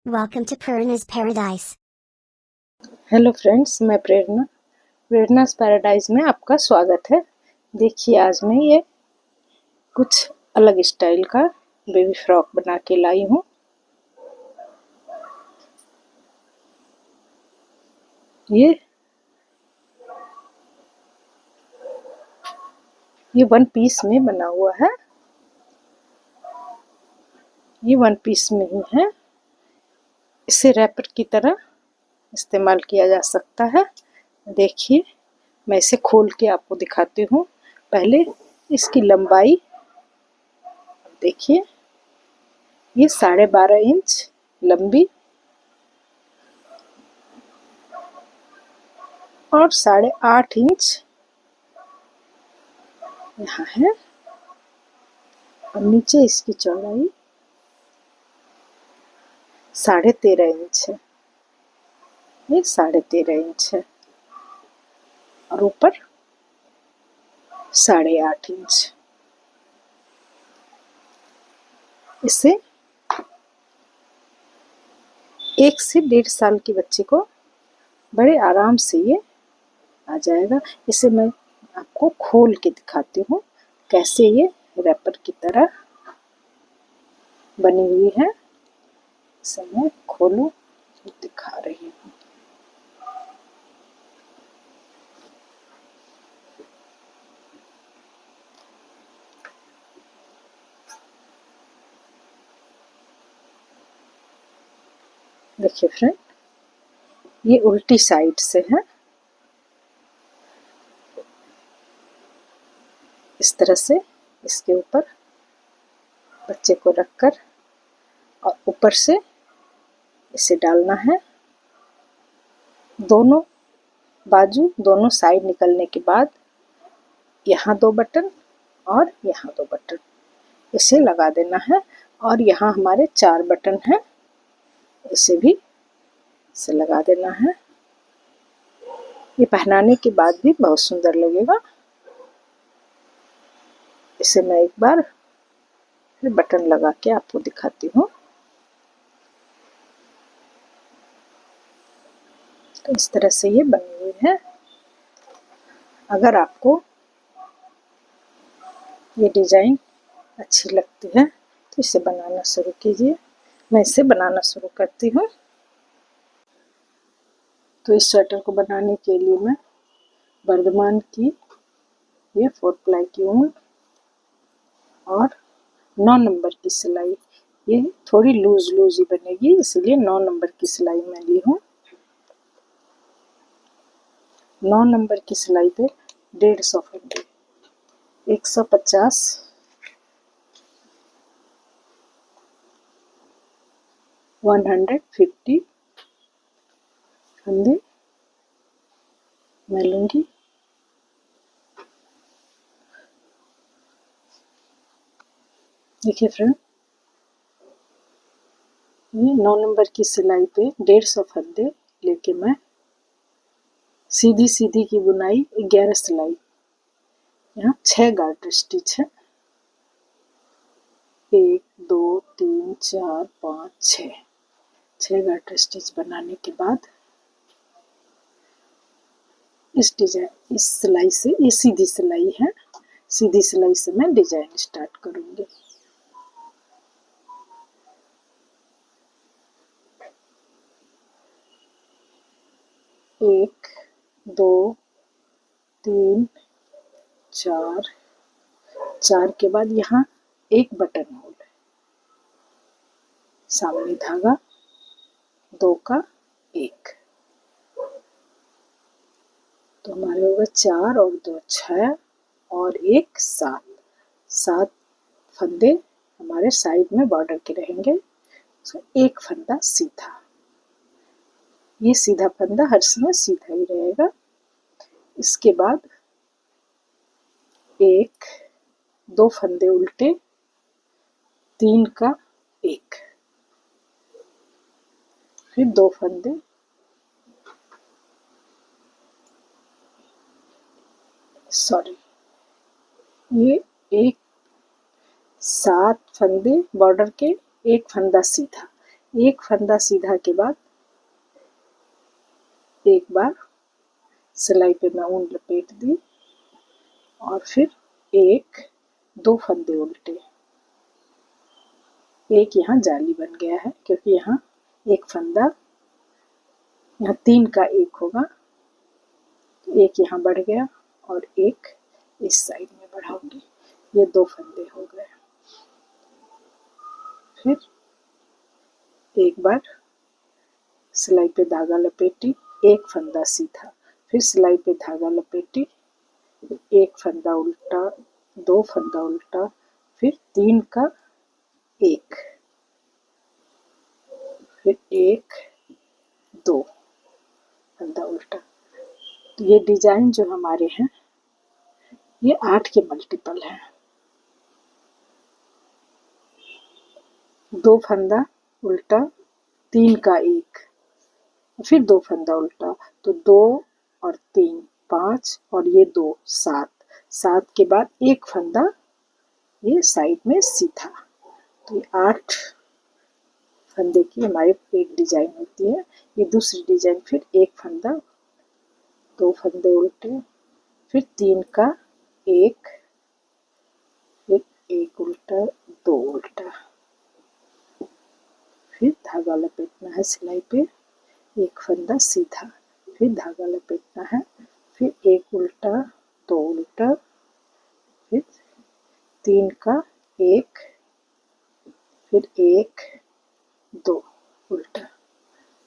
Welcome to Purna's Paradise. Hello friends, मैं प्रेरणास paradise में आपका स्वागत है। देखिए, आज मैं ये कुछ अलग स्टाइल का बेबी फ्रॉक बना के लाई हूँ। ये वन पीस में बना हुआ है। ये वन पीस में ही है। इसे रैपर की तरह इस्तेमाल किया जा सकता है। देखिए, मैं इसे खोल के आपको दिखाती हूँ। पहले इसकी लंबाई देखिए, ये 12.5 इंच लंबी और 8.5 इंच यहाँ है, और नीचे इसकी चौड़ाई 13.5 इंच है। ये 13.5 इंच है और ऊपर 8.5 इंच। इसे 1 से 1.5 साल के बच्चे को बड़े आराम से ये आ जाएगा। इसे मैं आपको खोल के दिखाती हूँ कैसे ये रैपर की तरह बनी हुई है। इसे मैं खोलूं दिखा रही हूँ। देखिए फ्रेंड, ये उल्टी साइड से है। इस तरह से इसके ऊपर बच्चे को रखकर और ऊपर से इसे डालना है। दोनों बाजू, दोनों साइड निकलने के बाद यहाँ 2 बटन और यहाँ 2 बटन इसे लगा देना है। और यहाँ हमारे 4 बटन हैं, इसे लगा देना है। ये पहनाने के बाद भी बहुत सुंदर लगेगा। इसे मैं एक बार फिर बटन लगा के आपको दिखाती हूँ। तो इस तरह से ये बनी हुई है। अगर आपको ये डिज़ाइन अच्छी लगती है तो इसे बनाना शुरू कीजिए। मैं इसे बनाना शुरू करती हूँ। तो इस स्वेटर को बनाने के लिए मैं वर्धमान की ये 4 प्लाई की ऊन और 9 नंबर की सिलाई, ये थोड़ी लूज ही बनेगी, इसलिए 9 नंबर की सिलाई मैं ली हूँ। 9 नंबर की सिलाई पे 150 फंदे, 150 150 फंदे मैं लूँगी। देखिए फ्रेंड, ये 9 नंबर की सिलाई पे 150 फंदे लेके मैं सीधी की बुनाई 11 सिलाई, यहाँ 6 गार्टर स्टिच है। 1 2 3 4 5 6 गार्टर स्टिच बनाने के बाद इस सिलाई से, ये सीधी सिलाई है, सीधी सिलाई से मैं डिजाइन स्टार्ट करूंगी। एक, दो, तीन, चार के बाद यहाँ एक बटन होल, सामने धागा 2 का 1, तो हमारे होगा 4 और 2 6 और 1 7 फंदे हमारे साइड में बॉर्डर के रहेंगे। तो एक फंदा सीधा, ये सीधा फंदा हर समय सीधा ही रहेगा। इसके बाद 1 2 फंदे उल्टे, 3 का 1, फिर 2 फंदे, ये 7 फंदे बॉर्डर के, एक फंदा सीधा, एक फंदा सीधा के बाद एक बार सिलाई पे मैं ऊन लपेट दी और फिर दो फंदे उल्टे। एक यहाँ जाली बन गया है क्योंकि यहाँ एक फंदा, यहाँ 3 का एक होगा, एक यहाँ बढ़ गया और एक इस साइड में बढ़ाऊंगी। ये 2 फंदे हो गए। फिर एक बार सिलाई पे धागा लपेटी, एक फंदा सीधा, फिर सिलाई पे धागा लपेटी, एक फंदा उल्टा, 2 फंदा उल्टा, फिर 3 का एक, फिर 1 2 फंदा उल्टा। तो ये डिजाइन जो हमारे हैं ये 8 के मल्टीपल हैं। 2 फंदा उल्टा, 3 का एक, फिर 2 फंदा उल्टा, तो 2 और 3 5 और ये 2 7, 7 के बाद एक फंदा ये साइड में सीधा। तो ये 8 फंदे की हमारी एक डिजाइन होती है। ये दूसरी डिजाइन, फिर एक फंदा, 2 फंदे उल्टे, फिर 3 का एक, फिर एक उल्टा, 2 उल्टा, फिर धागा लपेटना है सिलाई पे, एक फंदा सीधा, फिर धागा लपेटना है, फिर एक उल्टा, 2 उल्टा, फिर 3 का एक, फिर 1 2 उल्टा,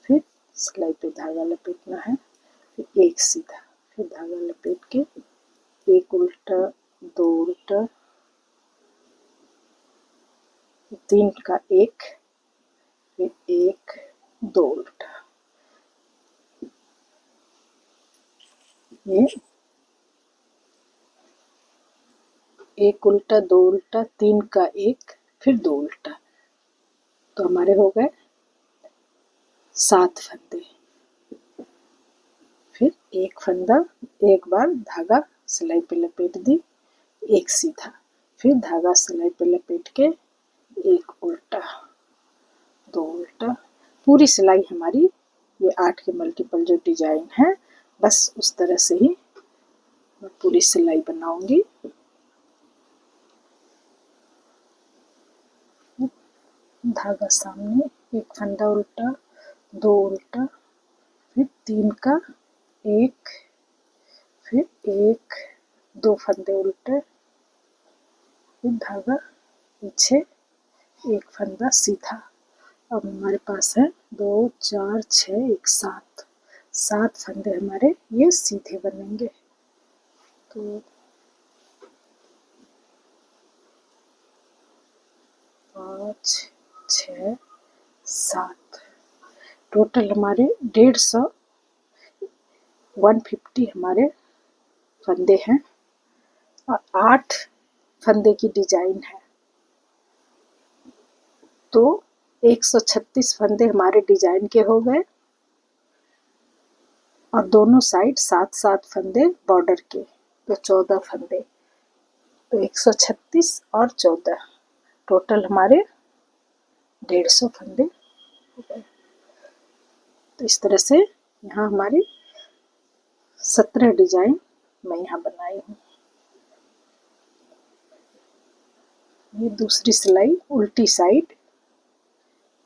फिर सिलाई पे धागा लपेटना है, फिर एक सीधा, फिर धागा लपेट के एक उल्टा, 2 उल्टा, 3 का एक, फिर 1 2 उल्टा। ये एक उल्टा, 2 उल्टा, 3 का एक, फिर 2 उल्टा, तो हमारे हो गए 7 फंदे। फिर एक फंदा, एक बार धागा सिलाई पे लपेट दी, एक सीधा, फिर धागा सिलाई पे लपेट के एक उल्टा, 2 उल्टा। पूरी सिलाई हमारी ये 8 के मल्टीपल जो डिजाइन है, बस उस तरह से ही मैं पूरी सिलाई बनाऊंगी। धागा सामने, एक फंदा उल्टा, 2 उल्टा, फिर 3 का एक, फिर 1 2 फंदे उल्टे, फिर धागा पीछे, एक फंदा सीधा। अब हमारे पास है 2 4 6 1 7, 7 फंदे हमारे ये सीधे बनेंगे। तो 5 6 7 टोटल हमारे 150 150 हमारे फंदे हैं और 8 फंदे की डिजाइन है। तो 136 फंदे हमारे डिजाइन के हो गए और दोनों साइड 7-7 फंदे बॉर्डर के, तो 14 फंदे। तो 136 और 14 टोटल हमारे 150 फंदे हो गए। तो इस तरह से यहाँ हमारी 17 डिजाइन मैं यहाँ बनाई हूँ। ये दूसरी सिलाई उल्टी साइड,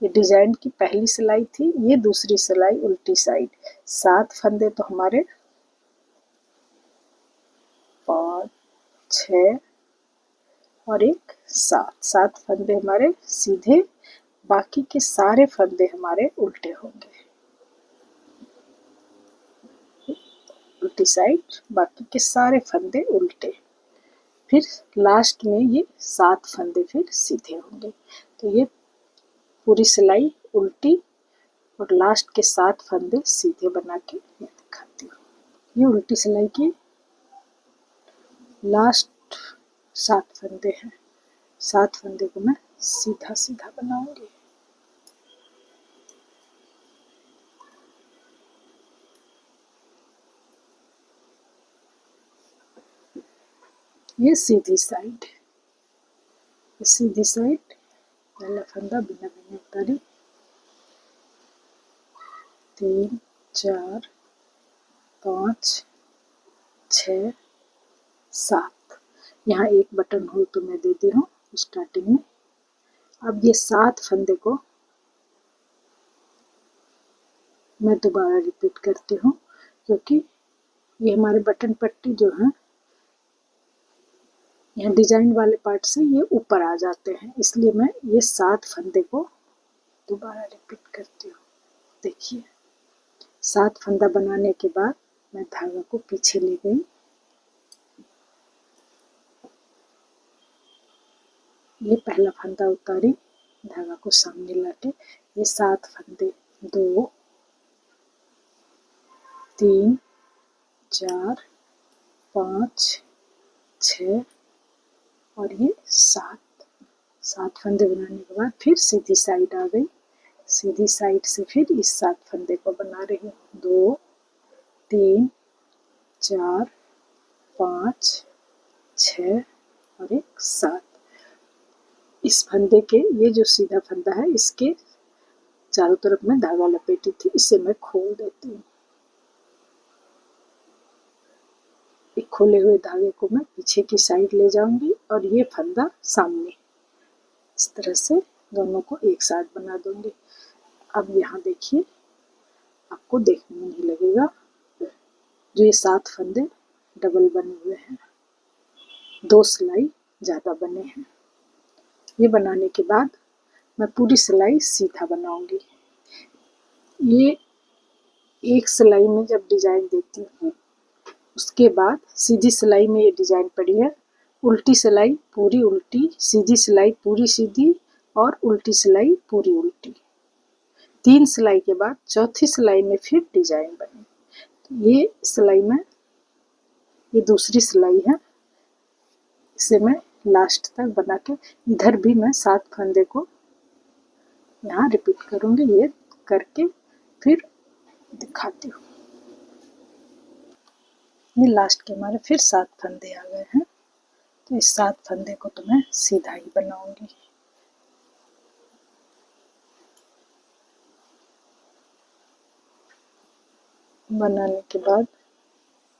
ये डिजाइन की पहली सिलाई थी, ये दूसरी सिलाई उल्टी साइड। 7 फंदे तो हमारे 5 6 और एक 7 फंदे हमारे सीधे, बाकी के सारे फंदे हमारे उल्टे होंगे। उल्टी साइड, बाकी के सारे फंदे उल्टे। फिर लास्ट में ये 7 फंदे फिर सीधे होंगे। तो ये पूरी सिलाई उल्टी और लास्ट के 7 फंदे सीधे बना के मैं दिखाती हूँ। ये उल्टी सिलाई की लास्ट 7 फंदे हैं। 7 फंदे को मैं सीधा सीधा बनाऊंगी। ये सीधी साइड, ये सीधी साइड, पहला फंदा बिना मैंने उतारी, 3 4 5 6 7। यहाँ एक बटन होल तो मैं दे दी हूँ स्टार्टिंग में। अब ये 7 फंदे को मैं दोबारा रिपीट करती हूँ, क्योंकि ये हमारे बटन पट्टी जो है यहाँ डिजाइन वाले पार्ट से ये ऊपर आ जाते हैं, इसलिए मैं ये 7 फंदे को दोबारा रिपीट करती हूँ। देखिए 7 फंदा बनाने के बाद मैं धागा को पीछे ले गई, ये पहला फंदा उतारी, धागा को सामने लाके ये 7 फंदे 2 3 4 5 6 और ये 7 फंदे बनाने के बाद फिर सीधी साइड आ गई, सीधी साइड से फिर इस 7 फंदे को बना रही हूँ। 2 3 4 5 6 और एक 7। इस फंदे के ये जो सीधा फंदा है इसके चारों तरफ मैं धागा लपेटी थी, इसे मैं खोल देती हूँ। एक खोले हुए धागे को मैं पीछे की साइड ले जाऊंगी और ये फंदा सामने, इस तरह से दोनों को एक साथ बना दूंगी। अब यहाँ देखिए, आपको देखने में नहीं लगेगा, जो ये 7 फंदे डबल बने हुए हैं, 2 सिलाई ज़्यादा बने हैं। ये बनाने के बाद मैं पूरी सिलाई सीधा बनाऊंगी। ये एक सिलाई में जब डिजाइन देती हूँ उसके बाद सीधी सिलाई में ये डिजाइन पड़ी है, उल्टी सिलाई पूरी उल्टी, सीधी सिलाई पूरी सीधी और उल्टी सिलाई पूरी उल्टी। 3 सिलाई के बाद चौथी सिलाई में फिर डिजाइन बनी। तो ये सिलाई में ये दूसरी सिलाई है, इसे मैं लास्ट तक बना के इधर भी मैं 7 फंदे को यहाँ रिपीट करूंगी। ये करके फिर दिखाती हूँ। ये लास्ट के हमारे फिर 7 फंदे आ गए हैं, तो इस 7 फंदे को तो मैं सीधा ही बनाऊंगी। बनाने के बाद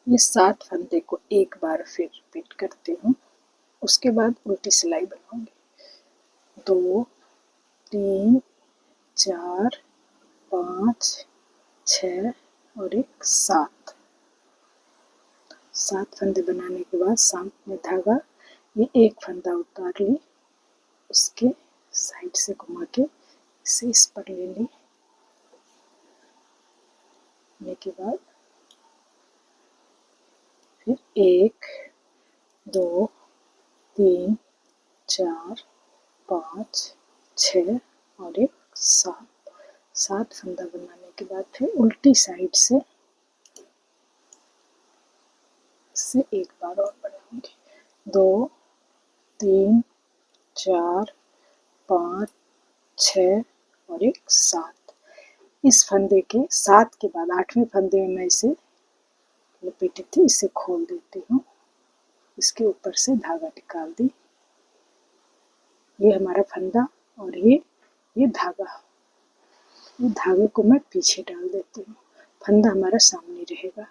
ये 7 फंदे को एक बार फिर रिपीट करती हूँ, उसके बाद उल्टी सिलाई बनाऊंगी। 2 3 4 5 6 और एक 7। 7 फंदे बनाने के बाद सामने धागा ये एक फंदा उतार ली, उसके साइड से घुमा के इसे इस पर ले ली, लेने के बाद फिर 1 2 3 4 5 6 और एक 7 फंदा बनाने के बाद फिर उल्टी साइड से एक बार और बनाऊंगी। 2 3 4 5 6 और एक 7। इस फंदे के 7 के बाद 8वें फंदे में मैं इसे लपेटी थी, इसे खोल देती हूँ, इसके ऊपर से धागा निकाल दी। ये हमारा फंदा और ये धागा, ये धागे को मैं पीछे डाल देती हूँ, फंदा हमारा सामने रहेगा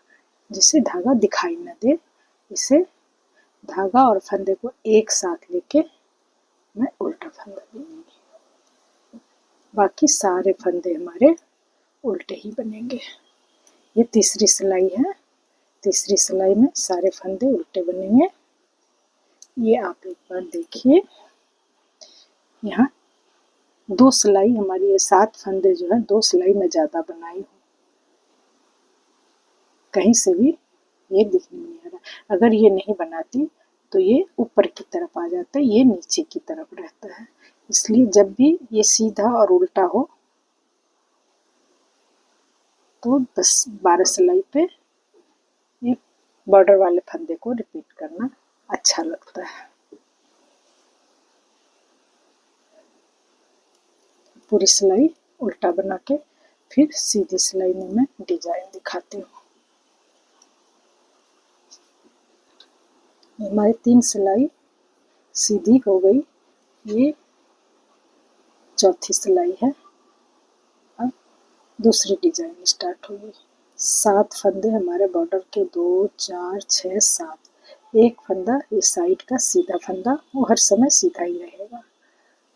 जिससे धागा दिखाई न दे। इसे धागा और फंदे को एक साथ लेके मैं उल्टा फंदा दूंगी, बाकी सारे फंदे हमारे उल्टे ही बनेंगे। ये तीसरी सिलाई है, तीसरी सिलाई में सारे फंदे उल्टे बनेंगे। ये आप एक बार देखिए, यहाँ 2 सिलाई हमारी, ये 7 फंदे जो है 2 सिलाई में ज़्यादा बनाई हूँ, कहीं से भी ये दिखने नहीं आ रहा। अगर ये नहीं बनाती तो ये ऊपर की तरफ आ जाता है, ये नीचे की तरफ रहता है, इसलिए जब भी ये सीधा और उल्टा हो तो 10-12 सिलाई पे ये बॉर्डर वाले फंदे को रिपीट करना अच्छा लगता है। पूरी सिलाई उल्टा बना के फिर सीधी सिलाई में मैं डिजाइन दिखाती हूँ। हमारी 3 सिलाई सीधी हो गई, ये चौथी सिलाई है। अब दूसरी डिजाइन स्टार्ट होगी। 7 फंदे हमारे बॉर्डर के, 2 4 6 7। एक फंदा ये साइड का सीधा फंदा, वो हर समय सीधा ही रहेगा।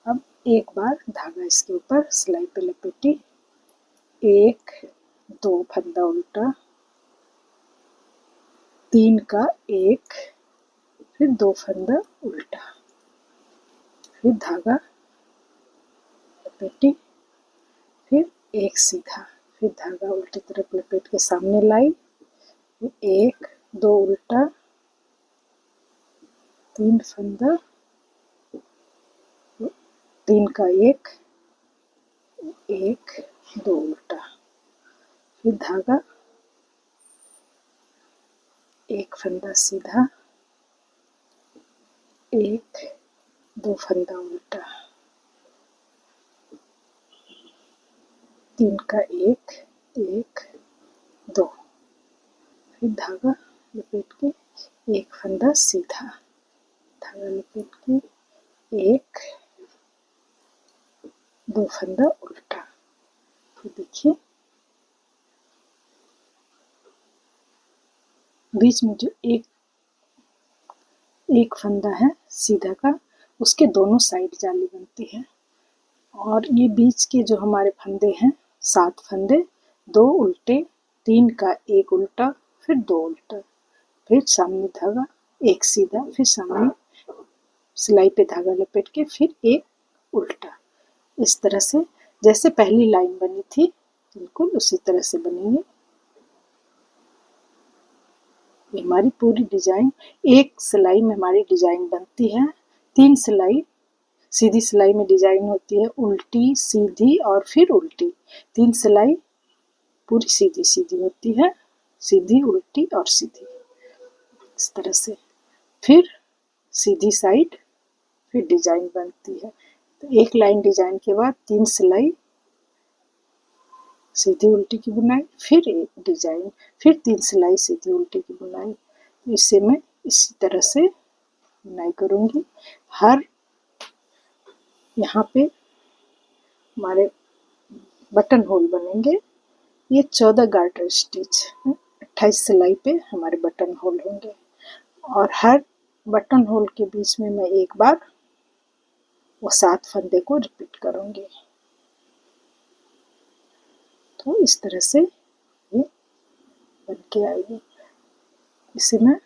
अब एक बार धागा इसके ऊपर सिलाई पे लपेटी, 1 2 फंदा उल्टा, 3 का 1, फिर 2 फंदा उल्टा, फिर धागा लपेटी, फिर एक सीधा, फिर धागा उल्टी तरफ लपेट के सामने लाई, फिर 1 2 उल्टा, 3 फंदा, 3 का 1 1 2 उल्टा, फिर धागा, एक फंदा सीधा, 1 2 फंदा उल्टा, 3 का 1 1 2, फिर धागा लपेट के एक फंदा सीधा, धागा लपेट के 1 2 फंदा उल्टा। फिर देखिए बीच में जो एक फंदा है सीधा का, उसके दोनों साइड जाली बनती है। और ये बीच के जो हमारे फंदे हैं 7 फंदे, 2 उल्टे, 3 का 1 उल्टा, फिर 2 उल्टा, फिर सामने धागा एक सीधा, फिर सामने सिलाई पे धागा लपेट के फिर एक उल्टा। इस तरह से जैसे पहली लाइन बनी थी बिल्कुल उसी तरह से बनेंगे। ये हमारी पूरी डिजाइन, एक सिलाई में हमारी डिजाइन बनती है। 3 सिलाई, सीधी सिलाई में डिजाइन होती है, उल्टी सीधी और फिर उल्टी। 3 सिलाई पूरी सीधी सीधी होती है, सीधी उल्टी और सीधी, इस तरह से। फिर सीधी साइड, फिर डिजाइन बनती है। तो एक लाइन डिजाइन के बाद 3 सिलाई, सीधी उल्टी की बुनाई, फिर एक डिजाइन, फिर 3 सिलाई सीधी उल्टी की बुनाई। इसे मैं इसी तरह से बुनाई करूंगी। हर यहाँ पे हमारे बटन होल बनेंगे। ये 14 गार्टर स्टिच, 28 सिलाई पे हमारे बटन होल होंगे। और हर बटन होल के बीच में मैं एक बार वो 7 फंदे को रिपीट करूंगी। तो इस तरह से ये बन के आएगी। इसे मैं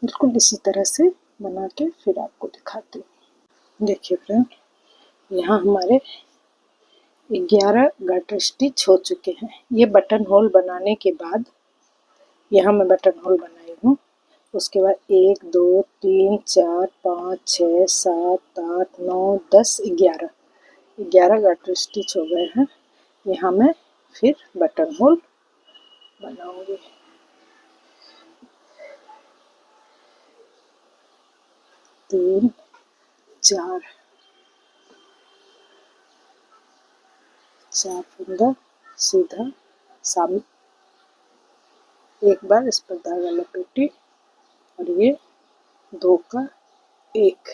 बिल्कुल इसी तरह से बना के फिर आपको दिखाती हूँ। देखिए फ्रेंड, यहाँ हमारे 11 गार्टर स्टिच हो चुके हैं। ये बटन होल बनाने के बाद, यहाँ मैं बटन होल बनाई हूँ, उसके बाद 1 2 3 4 5 6 7 8 9 10 11 गार्टर स्टिच हो गए हैं। यहाँ मैं फिर बटन होल बनाऊंगी। 3 4 फंदा सीधा सामने, एक बार इस पर धागा लपेटी, और ये 2 का 1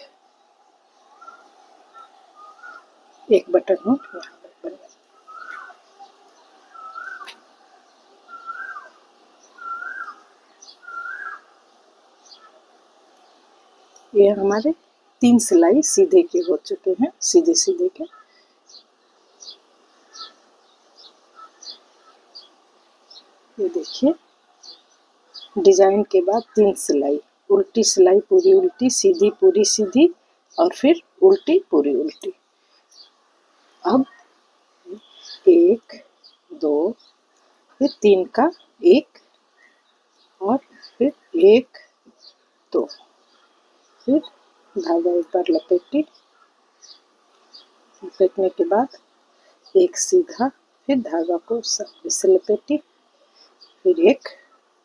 बटन होल यहाँ पर बना। ये हमारे 3 सिलाई सीधे के हो चुके हैं, सीधे सीधे के। ये देखिए डिजाइन के बाद 3 सिलाई, उल्टी सिलाई पूरी उल्टी, सीधी पूरी सीधी, और फिर उल्टी पूरी उल्टी। अब 1 2, फिर 3 का 1, और फिर 1 2, फिर धागा एक बार लपेटी, लपेटने के बाद एक सीधा, फिर धागा को इसे लपेटी, फिर एक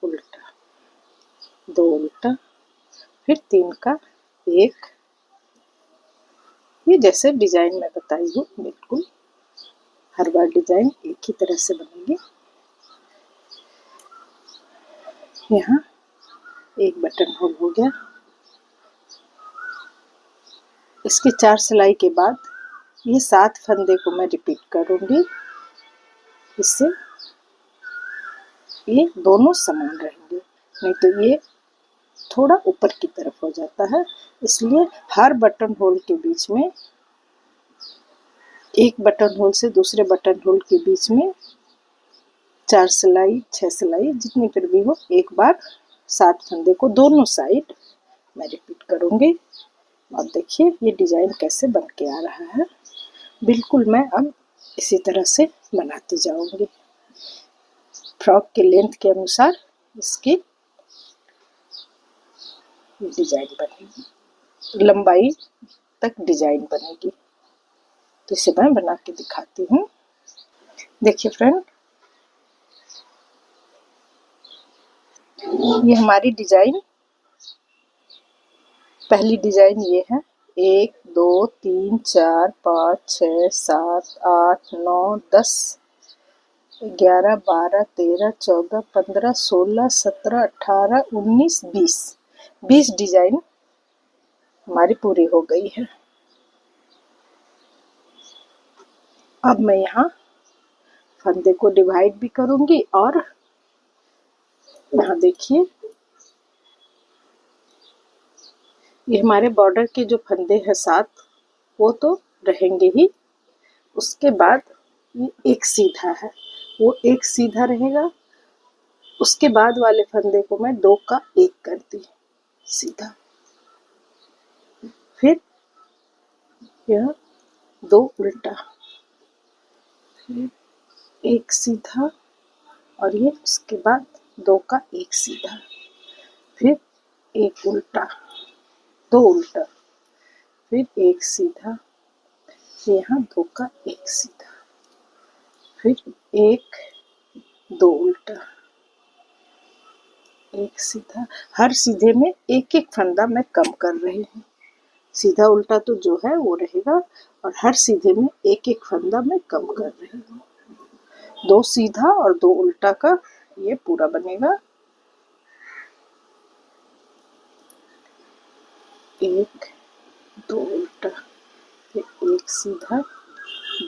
उल्टा, 2 उल्टा, फिर 3 का 1। ये जैसे डिजाइन में बताई हूँ बिल्कुल हर बार डिजाइन एक ही तरह से बनेगी। यहाँ एक बटन होल हो गया। इसके 4 सिलाई के बाद ये 7 फंदे को मैं रिपीट करूंगी। इससे ये दोनों समान रहेंगे, नहीं तो ये थोड़ा ऊपर की तरफ हो जाता है। इसलिए हर बटन होल के बीच में, एक बटन होल से दूसरे बटन होल के बीच में 4 सिलाई 6 सिलाई जितनी फिर भी हो, एक बार 7 फंदे को दोनों साइड मैं रिपीट करूँगी। और देखिए ये डिजाइन कैसे बन के आ रहा है। बिल्कुल मैं अब इसी तरह से बनाती जाऊंगी। फ्रॉक के लेंथ के अनुसार इसकी डिजाइन बनेगी, लंबाई तक डिजाइन बनेगी। तो इसे मैं बना के दिखाती हूँ। देखिए फ्रेंड, ये हमारी डिजाइन, पहली डिजाइन ये है। 1 2 3 4 5 6 7 8 9 10 11 12 13 14 15 16 17 18 19 20 20 डिजाइन हमारी पूरी हो गई है। अब मैं यहाँ फंदे को डिवाइड भी करूंगी और यहाँ देखिए ये हमारे बॉर्डर के जो फंदे हैं 7 वो तो रहेंगे ही। उसके बाद ये एक सीधा है, वो एक सीधा रहेगा। उसके बाद वाले फंदे को मैं 2 का 1 कर दी सीधा, फिर यह 2 उल्टा, फिर 1 सीधा, और ये उसके बाद 2 का 1 सीधा, फिर 1 उल्टा, 2 उल्टा, फिर 1 सीधा, यहाँ 2 का 1 सीधा, फिर 1 2 उल्टा, 1 सीधा। हर सीधे में एक एक फंदा मैं कम कर रही हूँ। सीधा उल्टा तो जो है वो रहेगा, और हर सीधे में एक एक फंदा मैं कम कर रही हूँ। 2 सीधा और 2 उल्टा का ये पूरा बनेगा। 1 2 उल्टा, फिर 1 सीधा,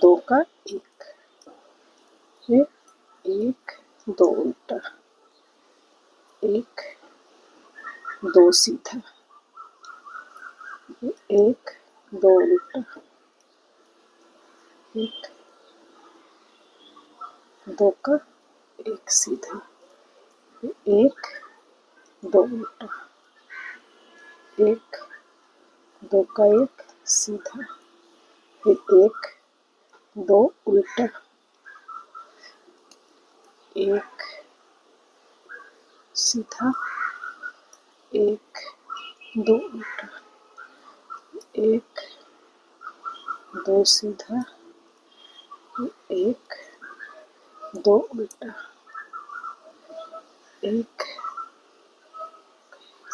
2 का 1, फिर 1 2 उल्टा, 1 2 सीधा, 1 2 उल्टा, 1 2 का 1 सीधा, 1 2 उल्टा, 1 2 का 1 सीधा, फिर 1 2 उल्टा, 1 सीधा, 1 2 उल्टा, 1 2 सीधा, 1 2 उल्टा, 1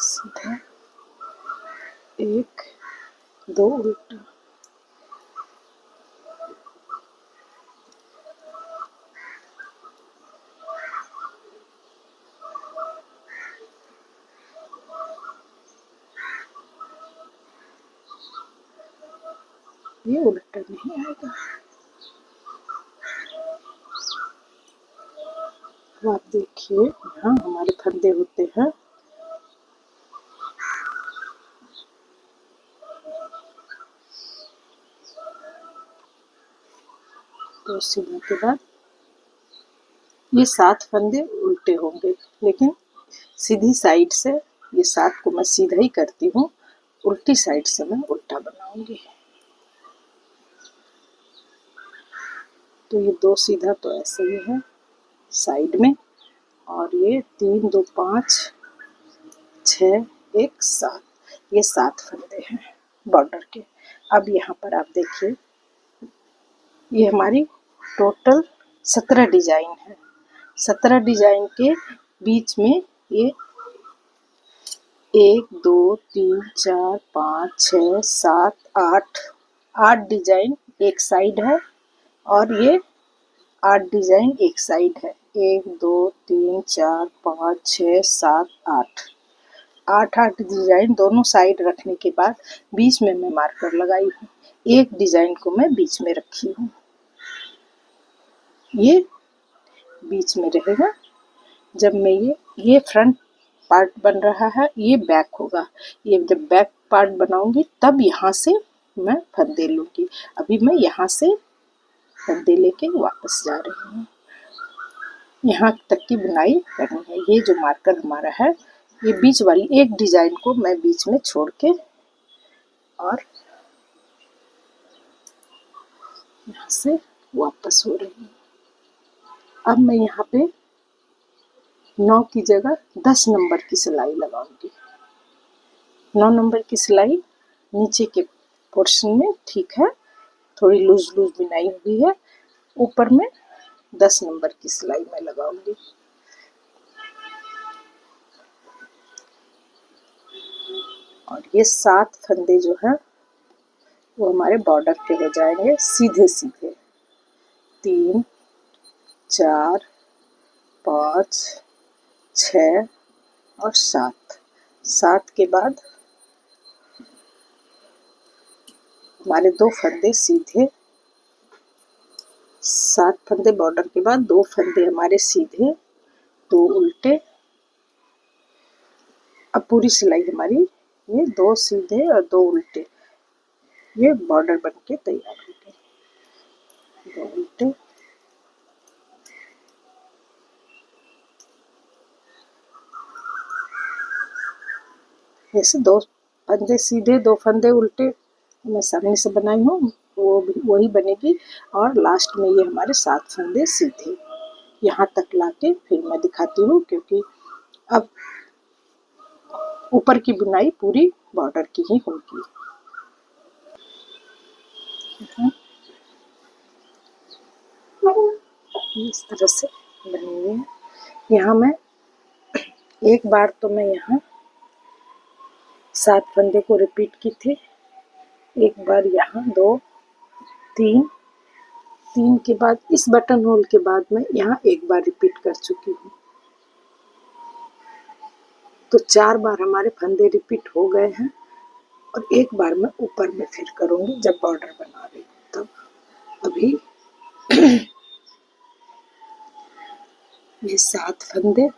सीधा, 1 2 उल्टा। ये उल्टा नहीं आएगा। तो आप देखिए यहाँ हमारे फंदे होते हैं। तो सीने के बाद ये 7 फंदे उल्टे होंगे, लेकिन सीधी साइड से ये 7 को मैं सीधा ही करती हूँ, उल्टी साइड से मैं उल्टा बनाऊंगी। तो ये 2 सीधा तो ऐसे ही है साइड में, और ये 3 2 5 6 1 7, ये 7 फंदे हैं बॉर्डर के। अब यहाँ पर आप देखिए ये हमारी टोटल 17 डिजाइन है। 17 डिजाइन के बीच में ये 1 2 3 4 5 6 7 8 डिजाइन एक साइड है, और ये 8 डिजाइन एक साइड है। 1 2 3 4 5 6 7 8 डिजाइन दोनों साइड रखने के बाद बीच में मैं मार्कर लगाई हूँ। एक डिजाइन को मैं बीच में रखी हूँ। ये बीच में रहेगा। जब मैं ये फ्रंट पार्ट बन रहा है, ये बैक होगा। ये जब बैक पार्ट बनाऊंगी तब यहाँ से मैं फंदे लूँगी। अभी मैं यहाँ से फंदे लेके वापस जा रही हूँ। यहाँ तक की बुनाई करनी है। ये जो मार्कर हमारा है, ये बीच वाली एक डिजाइन को मैं बीच में छोड़ के और यहाँ से वापस हो रही हूँ। अब मैं यहाँ पे 9 की जगह 10 नंबर की सिलाई लगाऊंगी। 9 नंबर की सिलाई नीचे के पोर्शन में ठीक है, थोड़ी लूज लूज बुनाई हुई है। ऊपर में 10 नंबर की सिलाई मैं लगाऊंगी। और ये 7 फंदे जो है वो हमारे बॉर्डर के हो जाएंगे सीधे सीधे। 3 4 5 6 और 7। 7 के बाद हमारे 2 फंदे सीधे, 7 फंदे बॉर्डर के बाद 2 फंदे हमारे सीधे, 2 उल्टे। अब पूरी सिलाई हमारी ये 2 सीधे और 2 उल्टे, ये बॉर्डर बन के तैयार हो गए। 2 उल्टे, ऐसे 2 फंदे सीधे 2 फंदे उल्टे मैं सामने से बनाई हूँ, वो वही बनेगी। और लास्ट में ये हमारे 7 फंदे सीधे यहाँ तक लाके फिर मैं दिखाती हूँ, क्योंकि अब ऊपर की बुनाई पूरी बॉर्डर की ही होगी। इस तरह से बनेंगे। यहाँ मैं एक बार तो मैं यहाँ 7 फंदे को रिपीट की थी, एक बार यहाँ 2 3 3 के बाद इस बटन होल के बाद मैं यहाँ एक बार रिपीट कर चुकी हूँ। तो 4 बार हमारे फंदे रिपीट हो गए हैं। और एक बार मैं ऊपर में फिर करूँगी जब बॉर्डर बना रही हूँ तब। अभी ये 7 फंदे,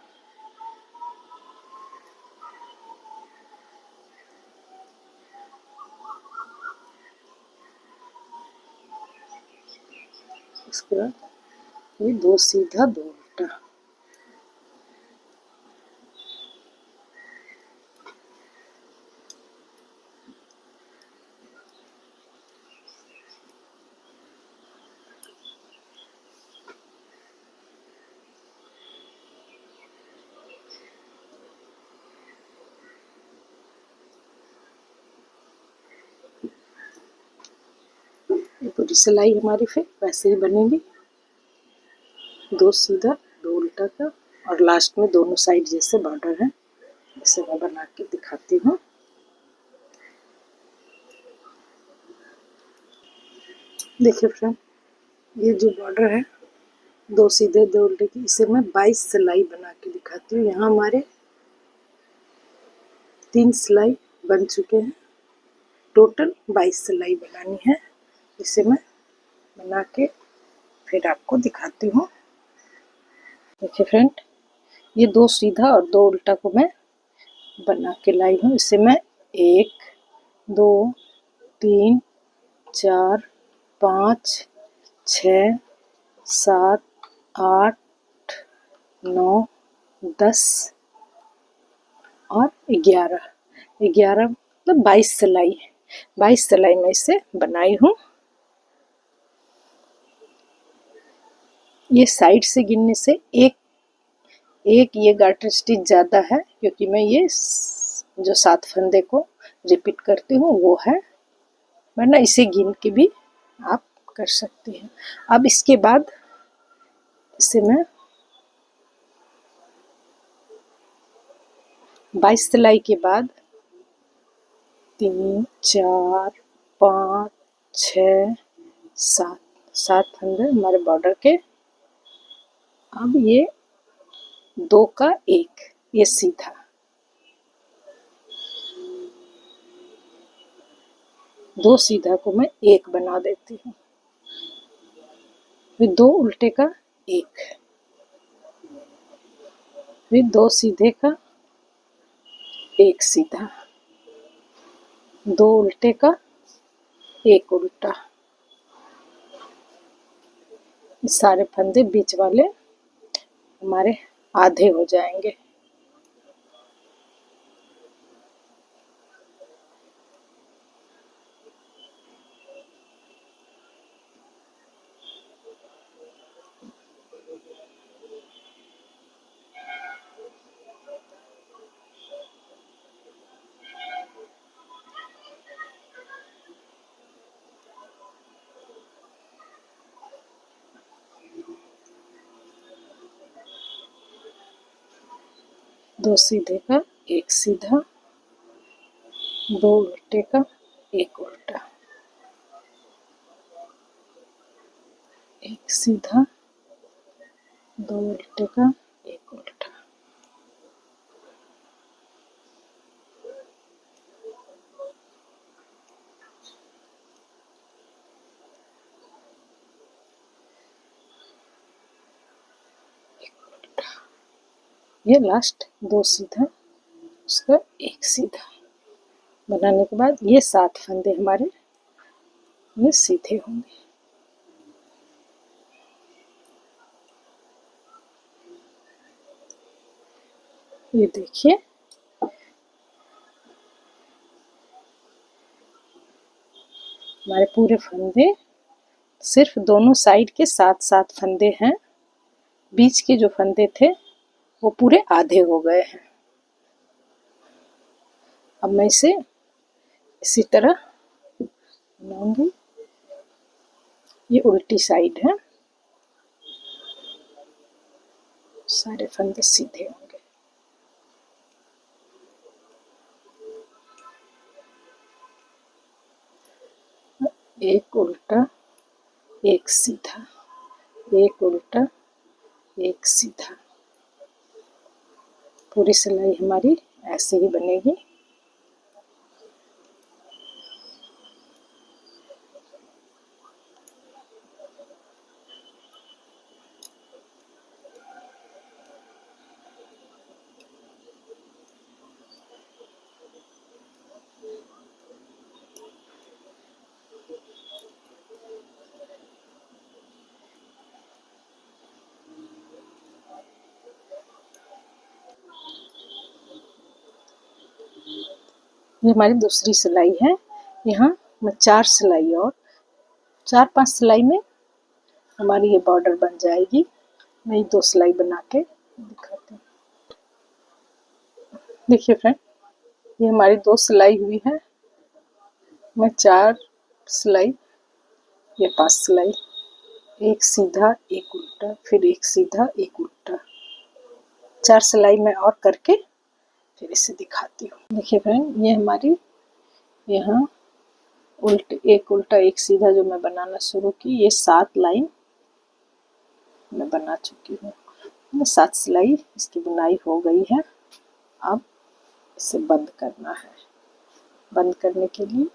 उसके बाद ये 2 सीधा 2 उल्टा। ये पूरी सिलाई हमारी फिर वैसे ही बनेगी, 2 सीधा 2 उल्टा का। और लास्ट में दोनों साइड जैसे बॉर्डर है, इसे मैं बना के दिखाती हूँ। देखिए फ्रेंड, ये जो बॉर्डर है 2 सीधे 2 उल्टे की, इसे मैं 22 सिलाई बना के दिखाती हूँ। यहाँ हमारे 3 सिलाई बन चुके हैं, टोटल 22 सिलाई बनानी है। इसे मैं बना के फिर आपको दिखाती हूँ। देखिए फ्रेंड, ये 2 सीधा और 2 उल्टा को मैं बना के लाई हूँ। इसे मैं 1 2 3 4 5 6 7 8 9 10 और 11 मतलब 22 सिलाई, 22 सिलाई मैं इसे बनाई हूँ। ये साइड से गिनने से एक ये गार्टर स्टिच ज़्यादा है, क्योंकि मैं ये जो 7 फंदे को रिपीट करती हूँ वो है, वरना इसे गिन के भी आप कर सकते हैं। अब इसके बाद इसे मैं 22 सिलाई के बाद 3 4 5 6 7 फंदे हमारे बॉर्डर के। अब ये 2 का 1, ये सीधा, दो सीधा को मैं 1 बना देती हूँ, फिर 2 उल्टे का 1, फिर 2 सीधे का, 1 सीधा, 2 उल्टे का, 1 उल्टा। ये सारे फंदे बीच वाले हमारे आधे हो जाएंगे। दो सीधे का, 1 सीधा, 2 उल्टे का, 1 उल्टा, 1 सीधा, 2 उल्टे का, 1 उल्टा। ये लास्ट 2 सीधा, उसका 1 सीधा बनाने के बाद ये 7 फंदे हमारे ये सीधे होंगे। ये देखिए हमारे पूरे फंदे सिर्फ दोनों साइड के 7-7 फंदे हैं। बीच के जो फंदे थे वो पूरे आधे हो गए हैं। अब मैं इसे इसी तरह बनाऊंगी। ये उल्टी साइड है, सारे फंदे सीधे होंगे। एक उल्टा, एक सीधा, एक उल्टा, एक सीधा। पूरी सिलाई हमारी ऐसे ही बनेगी। ये हमारी दूसरी सिलाई है। यहाँ मैं 4 सिलाई और 4-5 सिलाई में हमारी ये बॉर्डर बन जाएगी। मैं 2 सिलाई बना के दिखाती हूँ। देखिए फ्रेंड, ये हमारी 2 सिलाई हुई है। मैं 4 सिलाई या 5 सिलाई, 1 सीधा, 1 उल्टा, फिर 1 सीधा, 1 उल्टा, 4 सिलाई मैं और करके फिर इसे दिखाती हूँ। देखिए फ्रेंड, ये हमारी यहाँ एक उल्टा, एक सीधा जो मैं बनाना शुरू की, ये 7 लाइन मैं बना चुकी हूँ। 7 सिलाई इसकी बुनाई हो गई है। अब इसे बंद करना है। बंद करने के लिए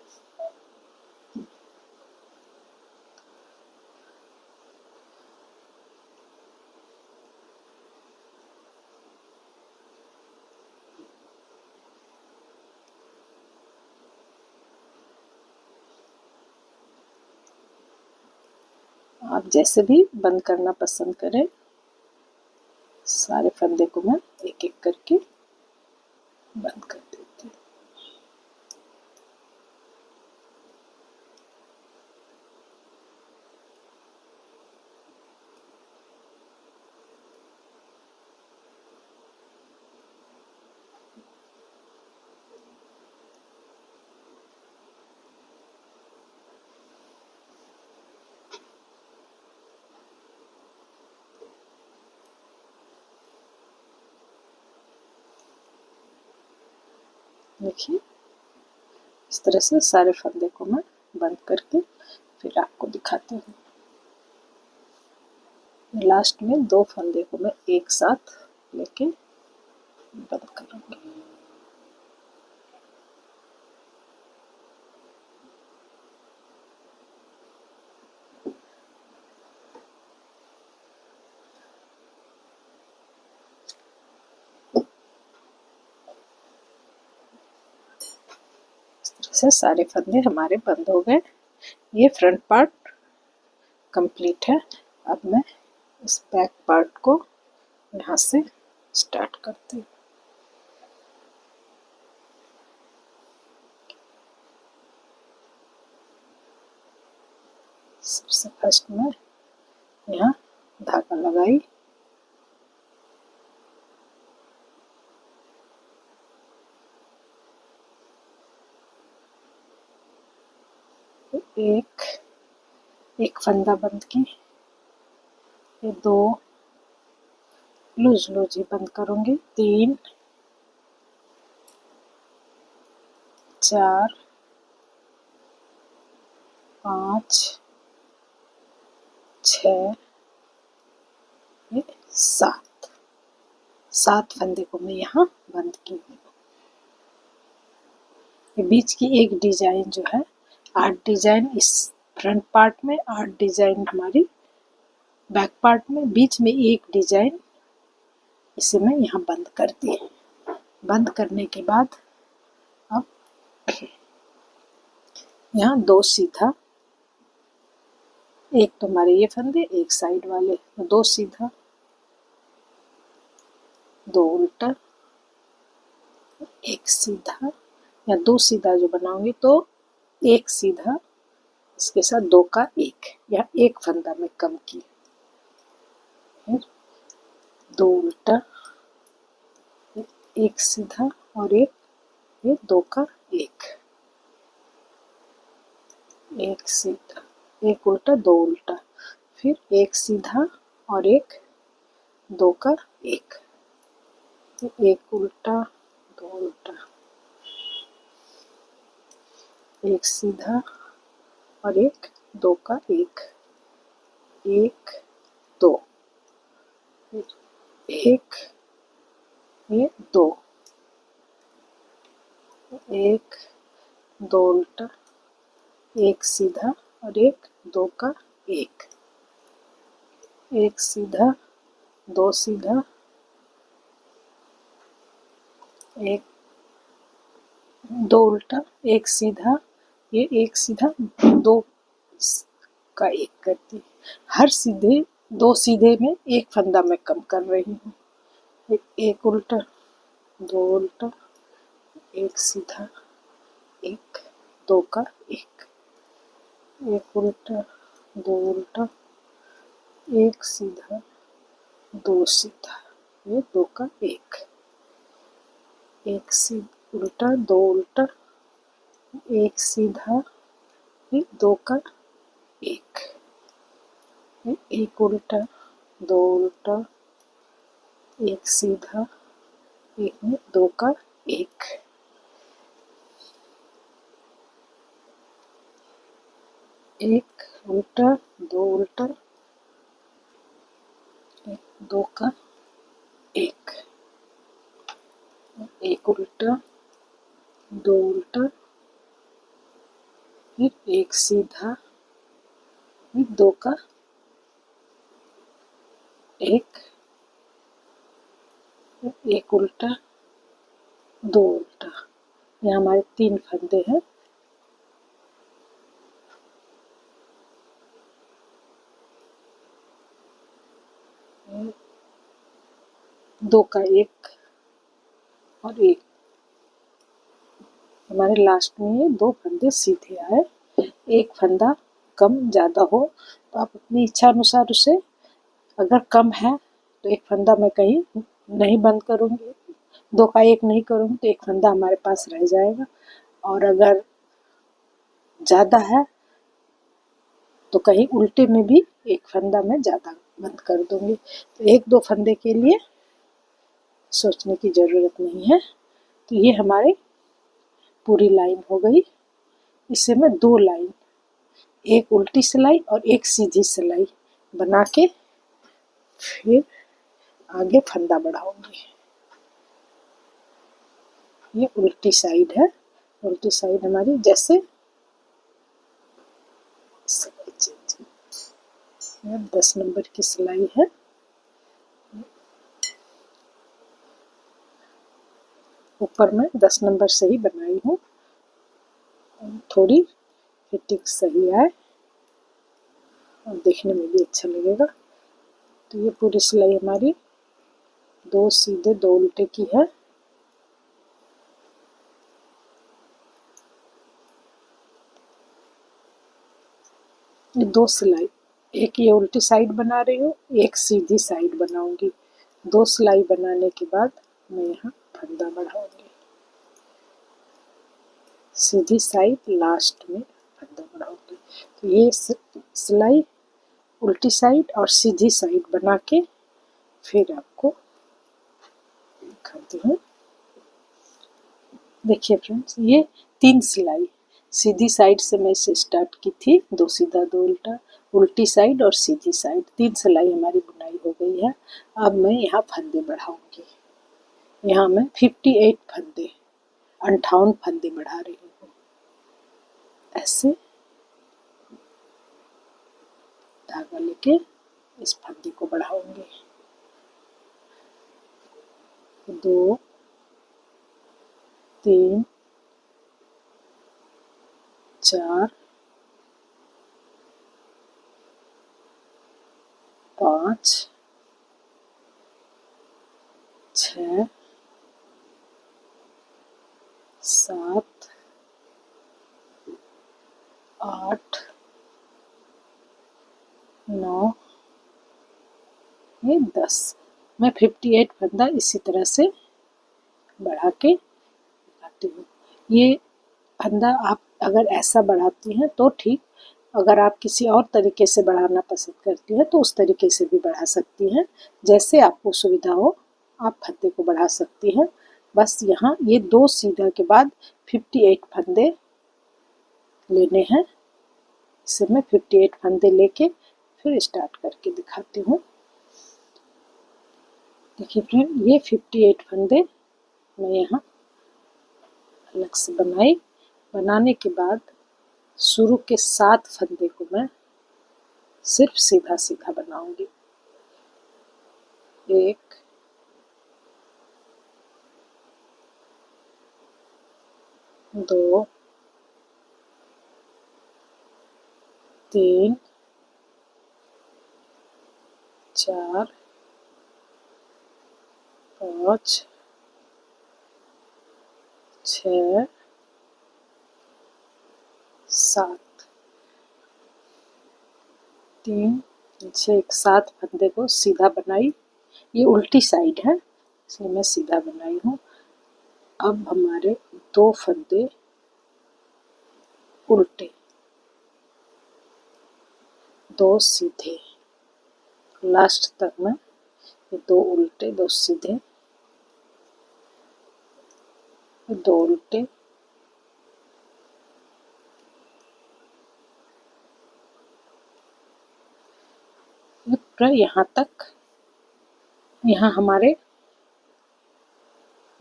आप जैसे भी बंद करना पसंद करें, सारे फंदे को मैं एक एक करके बंद कर देती हूँ। देखिए इस तरह से सारे फंदे को मैं बंद करके फिर आपको दिखाती हूँ। लास्ट में 2 फंदे को मैं एक साथ लेके बंद करूँगी। से सारे फंदे हमारे बंद हो गए। ये फ्रंट पार्ट कंप्लीट है। अब मैं इस बैक पार्ट को यहाँ से स्टार्ट करती हूँ। सबसे फर्स्ट में यहाँ धागा लगाई, एक फंदा बंद की, ये 2 लूज लूज ही बंद करूँगी, 3 4 5 6 7 फंदे को मैं यहाँ बंद की हूँ। ये बीच की एक डिजाइन जो है, 8 डिजाइन इस फ्रंट पार्ट में, 8 डिजाइन हमारी बैक पार्ट में, बीच में एक डिजाइन, इसे मैं यहाँ बंद कर दी। बंद करने के बाद अब यहाँ 2 सीधा, एक तो हमारे ये फंदे, एक साइड वाले, 2 सीधा, 2 उल्टा, एक सीधा, या 2 सीधा जो बनाऊंगी तो एक सीधा, इसके साथ 2 का 1, या एक फंदा में कम की, फिर 2 उल्टा, एक सीधा और एक, ये 2 का 1, एक सीधा, एक उल्टा, 2 उल्टा, फिर एक सीधा और एक, 2 का 1, एक उल्टा, 2 उल्टा, एक सीधा और एक, 2 का 1, 1 2, एक, ये 2, एक, 2 उल्टा, एक सीधा और एक, 2 का 1, एक सीधा, 2 सीधा, एक, 2 उल्टा, एक सीधा, ये एक सीधा, 2 का 1 करती। हर सीधे 2 सीधे में एक फंदा मैं कम कर रही हूँ। एक उल्टा, 2 उल्टा, एक सीधा, एक, 2 का 1, एक उल्टा, 2 उल्टा, एक सीधा, 2 सीधा, ये 2 का 1, एक उल्टा, 2 उल्टा, एक सीधा, ये 2 का 1, एक उल्टा, 2 उल्टा, एक सीधा, एक में 2 का 1, एक उल्टा, 2 उल्टा, 2 का 1, एक उल्टा, 2 उल्टा, फिर एक सीधा, फिर 2 का 1, एक उल्टा, 2 उल्टा। ये हमारे 3 फंदे हैं। दो का 1 और 1, हमारे लास्ट में ये 2 फंदे सीधे आए। एक फंदा कम ज़्यादा हो तो आप अपनी इच्छा अनुसार उसे, अगर कम है तो एक फंदा मैं कहीं नहीं बंद करूँगी, 2 का 1 नहीं करूँगी तो एक फंदा हमारे पास रह जाएगा, और अगर ज़्यादा है तो कहीं उल्टे में भी एक फंदा मैं ज़्यादा बंद कर दूँगी। तो 1-2 फंदे के लिए सोचने की ज़रूरत नहीं है। तो ये हमारी पूरी लाइन हो गई। इसे मैं 2 लाइन, एक उल्टी सिलाई और एक सीधी सिलाई बना के फिर आगे फंदा बढ़ाऊंगी। ये उल्टी साइड है। उल्टी साइड हमारी जैसे 10 नंबर की सिलाई है। ऊपर मैं 10 नंबर से ही बनाई हूँ। थोड़ी फिटिंग सही आए और देखने में भी अच्छा लगेगा। तो ये पूरी सिलाई हमारी 2 सीधे 2 उल्टे की है। ये 2 सिलाई, एक ये उल्टी साइड बना रही हूँ, एक सीधी साइड बनाऊंगी। 2 सिलाई बनाने के बाद मैं यहाँ फंदा बढ़ाऊंगी। सीधी साइड लास्ट में फंदा बढ़ाऊंगी। तो ये सिलाई उल्टी साइड और सीधी साइड बना के फिर आपको दिखाती हूँ। देखिए फ्रेंड्स, ये 3 सिलाई सीधी साइड से मैं इसे स्टार्ट की थी, 2 सीधा 2 उल्टा, उल्टी साइड और सीधी साइड, 3 सिलाई हमारी बुनाई हो गई है। अब मैं यहाँ फंदे बढ़ाऊंगी। यहाँ मैं 58 फंदे 58 फंदे बढ़ा रही हूँ। ऐसे धागा लेके इस फंदे को बढ़ाऊंगी। 2 3 4 5 6 7 8 9 ये 10। मैं 58 फंदा इसी तरह से बढ़ा के दिखाती हूँ। ये फंदा आप अगर ऐसा बढ़ाती हैं तो ठीक, अगर आप किसी और तरीके से बढ़ाना पसंद करती हैं तो उस तरीके से भी बढ़ा सकती हैं। जैसे आपको सुविधा हो आप फंदे को बढ़ा सकती हैं। बस यहाँ ये 2 सीधा के बाद 58 फंदे लेने हैं। इसे मैं 58 फंदे लेके फिर स्टार्ट करके दिखाती हूँ। देखिए फ्रेंड, ये 58 फंदे मैं यहाँ अलग से बनाई। बनाने के बाद शुरू के 7 फंदे को मैं सिर्फ सीधा सीधा बनाऊंगी। 1 2 3 4 5 6 7 3 6 7 फंदे को सीधा बनाई। ये उल्टी साइड है इसलिए मैं सीधा बनाई हूँ। अब हमारे 2 फंदे उल्टे, 2 सीधे, लास्ट तक मैं ये 2 उल्टे 2 सीधे 2 उल्टे यहाँ तक। यहाँ हमारे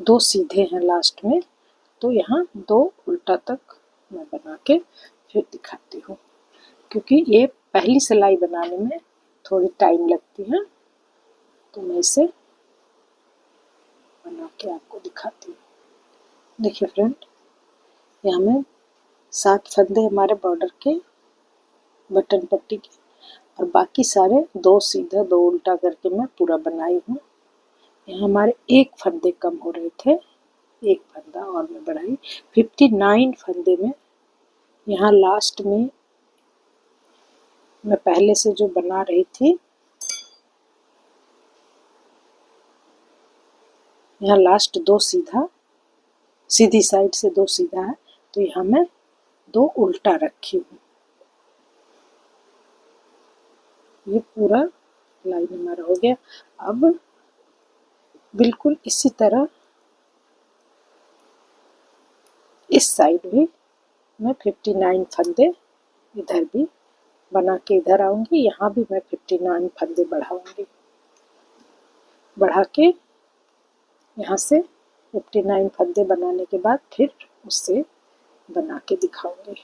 2 सीधे हैं लास्ट में, तो यहाँ 2 उल्टा तक मैं बना के फिर दिखाती हूँ। क्योंकि ये पहली सिलाई बनाने में थोड़ी टाइम लगती है तो मैं इसे बना के आपको दिखाती हूँ। देखिए फ्रेंड, यहाँ में 7 फंदे हमारे बॉर्डर के बटन पट्टी के और बाकी सारे 2 सीधा 2 उल्टा करके मैं पूरा बनाई हूँ। यहाँ हमारे 1 फंदे कम हो रहे थे, 1 फंदा और मैं बढ़ाई। 59 फंदे में यहाँ लास्ट में मैं पहले से जो बना रही थी, यहाँ लास्ट 2 सीधा, सीधी साइड से 2 सीधा है तो यहाँ मैं 2 उल्टा रखी हूँ। ये पूरा लाइन हमारा हो गया। अब बिल्कुल इसी तरह इस साइड भी मैं 59 फंदे इधर भी बना के इधर आऊंगी। यहाँ भी मैं 59 फंदे बढ़ाऊंगी। बढ़ा के यहाँ से 59 फंदे बनाने के बाद फिर उससे बना के दिखाऊंगी।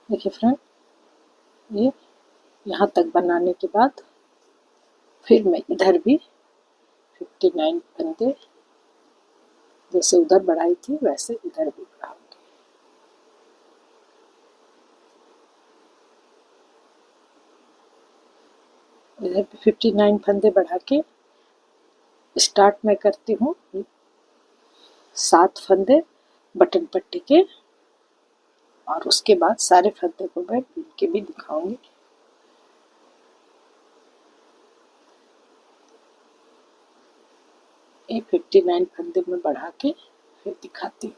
देखिए फ्रेंड, ये यहाँ तक बनाने के बाद फिर मैं इधर भी 59 फंदे जैसे उधर बढ़ाई थी वैसे इधर भी बढ़ाऊंगी। इधर भी 59 फंदे बढ़ा के स्टार्ट में करती हूँ 7 फंदे बटन पट्टी के, और उसके बाद सारे फंदे को मैं बुन के भी दिखाऊंगी। ये 59 फंदे में बढ़ा के फिर दिखाती हूँ।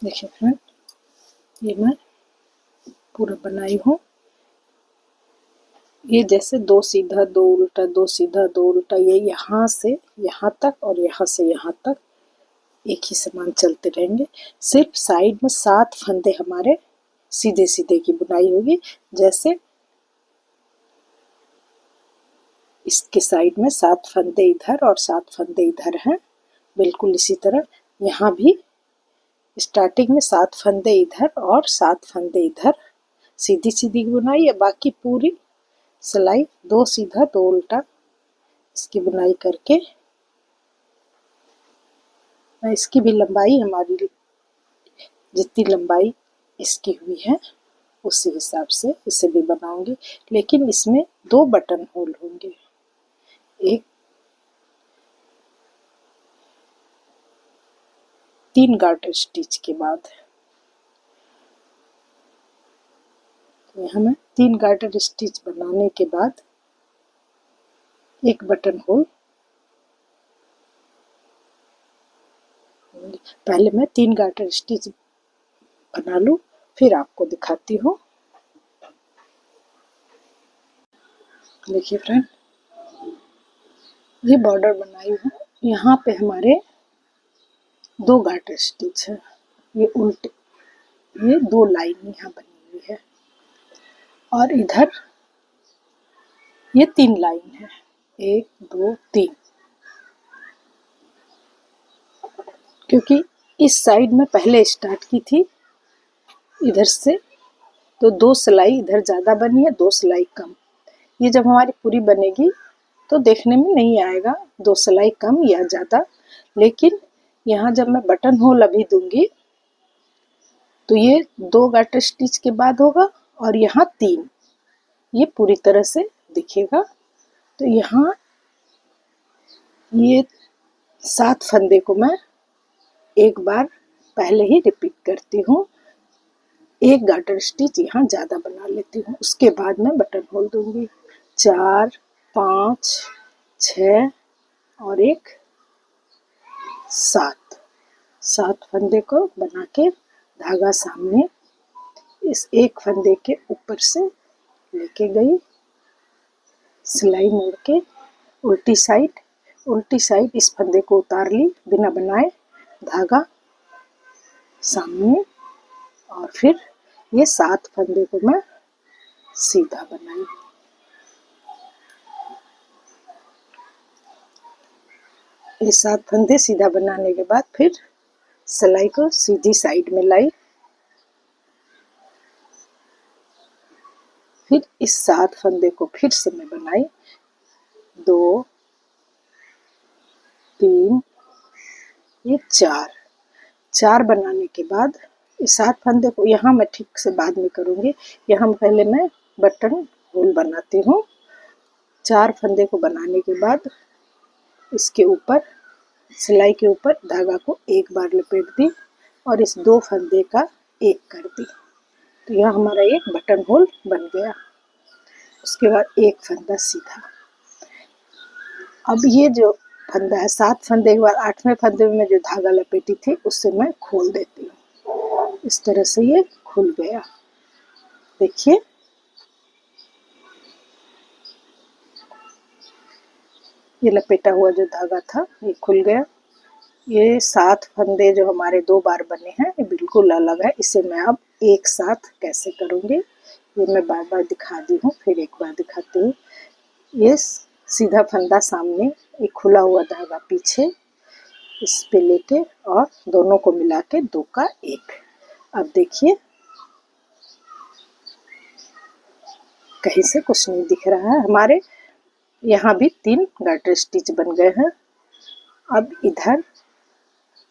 देखिए फ्रेंड, ये मैं पूरा बनाई हूँ। ये जैसे 2 सीधा 2 उल्टा 2 सीधा 2 उल्टा, ये यहाँ से यहाँ तक और यहाँ से यहाँ तक एक ही समान चलते रहेंगे। सिर्फ साइड में 7 फंदे हमारे सीधे सीधे की बुनाई होगी। जैसे इसके साइड में 7 फंदे इधर और 7 फंदे इधर हैं, बिल्कुल इसी तरह यहाँ भी स्टार्टिंग में 7 फंदे इधर और 7 फंदे इधर, सीधी सीधी बुनाई है। बाकी पूरी सिलाई 2 सीधा 2 उल्टा इसकी बुनाई करके मैं इसकी भी लंबाई, हमारी जितनी लंबाई इसकी हुई है उसी हिसाब से इसे भी बनाऊंगी। लेकिन इसमें 2 बटन होल होंगे, एक 3 गार्टर स्टिच के बाद। यहाँ मैं 3 गार्टर स्टिच बनाने के बाद एक बटन होल, पहले मैं 3 गार्टर स्टिच बना लूं फिर आपको दिखाती हूँ। देखिए फ्रेंड, ये बॉर्डर बनाई हूँ। यहाँ पे हमारे 2 गार्टर स्टिच है, ये उल्टे, ये 2 लाइन यहाँ बनी हुई है और इधर ये 3 लाइन है, 1 2 3। क्योंकि इस साइड में पहले स्टार्ट की थी इधर से, तो 2 सिलाई इधर ज़्यादा बनी है, 2 सिलाई कम। ये जब हमारी पूरी बनेगी तो देखने में नहीं आएगा 2 सिलाई कम या ज़्यादा। लेकिन यहाँ जब मैं बटन होल अभी दूंगी तो ये 2 गार्टर स्टिच के बाद होगा और यहाँ 3, ये पूरी तरह से दिखेगा। तो यहाँ ये 7 फंदे को मैं एक बार पहले ही रिपीट करती हूँ, 1 गार्टर स्टिच यहाँ ज़्यादा बना लेती हूँ, उसके बाद मैं बटन होल दूंगी। 4 5 6 और एक 7 फंदे को बना के धागा सामने इस एक फंदे के ऊपर से लेके गई, सिलाई मोड़ के उल्टी साइड इस फंदे को उतार ली बिना बनाए, धागा सामने, और फिर ये 7 फंदे को मैं सीधा बनाई। ये 7 फंदे सीधा बनाने के बाद फिर सिलाई को सीधी साइड में लाई, फिर इस 7 फंदे को फिर से मैं बनाई, 2 3 ये 4 बनाने के बाद इस 7 फंदे को यहाँ मैं ठीक से बाद में करूँगी। यहाँ पहले मैं बटन होल बनाती हूँ। 4 फंदे को बनाने के बाद इसके ऊपर, सिलाई के ऊपर धागा को एक बार लपेट दी और इस 2 फंदे का एक कर दी, तो यह हमारा एक बटन होल बन गया। उसके बाद एक फंदा सीधा। अब ये जो फंदा है 7 फंदे के बाद 8वें फंदे में जो धागा लपेटी थी उससे मैं खोल देती हूँ, इस तरह से ये खुल गया। देखिए, ये लपेटा हुआ जो धागा था ये खुल गया। ये 7 फंदे जो हमारे 2 बार बने हैं ये बिल्कुल अलग है। इसे मैं अब एक साथ कैसे करूँगी ये मैं बार बार दिखा दी हूँ, फिर एक बार दिखाती हूँ। ये सीधा फंदा सामने, एक खुला हुआ धागा पीछे, इस पे लेके और दोनों को मिला के 2 का 1। अब देखिए, कहीं से कुछ नहीं दिख रहा है, हमारे यहाँ भी 3 गार्टर स्टिच बन गए हैं। अब इधर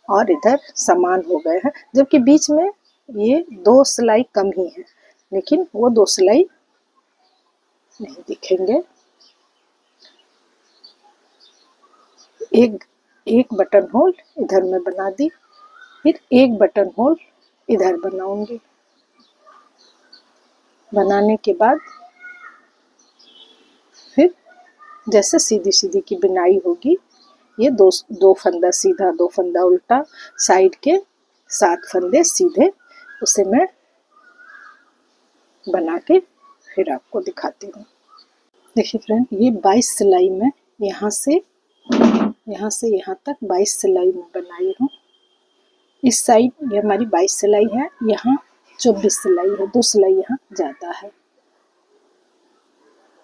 और इधर समान हो गए हैं, जबकि बीच में ये 2 सिलाई कम ही है, लेकिन वो 2 सिलाई नहीं दिखेंगे। एक बटन होल इधर मैं बना दी, फिर एक बटन होल इधर बनाऊंगी। बनाने के बाद फिर जैसे सीधी सीधी की बुनाई होगी, ये दो फंदा सीधा, 2 फंदा उल्टा, साइड के 7 फंदे सीधे, उसे मैं बना के फिर आपको दिखाती हूँ। देखिए फ्रेंड, ये 22 सिलाई में यहाँ से यहाँ तक 22 सिलाई में बनाई हूँ। इस साइड ये हमारी 22 सिलाई है, यहाँ 24 सिलाई है, 2 सिलाई यहाँ ज़्यादा है।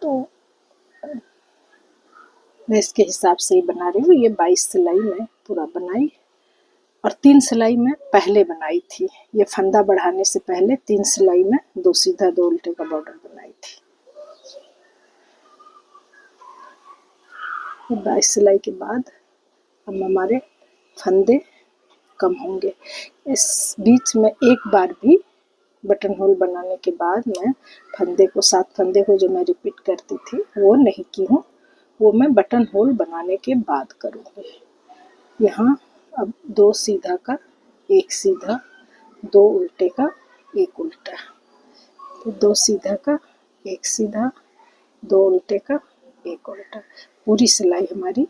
तो मैं इसके हिसाब से ही बना रही हूँ। ये 22 सिलाई में पूरा बनाई, और 3 सिलाई में पहले बनाई थी। ये फंदा बढ़ाने से पहले 3 सिलाई में 2 सीधा 2 उल्टे का बॉर्डर बनाई थी। 22 सिलाई के बाद अब हमारे फंदे कम होंगे। इस बीच में एक बार भी बटन होल बनाने के बाद मैं फंदे को 7 फंदे को जो मैं रिपीट करती थी वो नहीं की हूँ, वो मैं बटन होल बनाने के बाद करूँगी। यहाँ अब 2 सीधा का 1 सीधा, 2 उल्टे का 1 उल्टा, तो 2 सीधा का 1 सीधा, 2 उल्टे का 1 उल्टा। पूरी सिलाई हमारी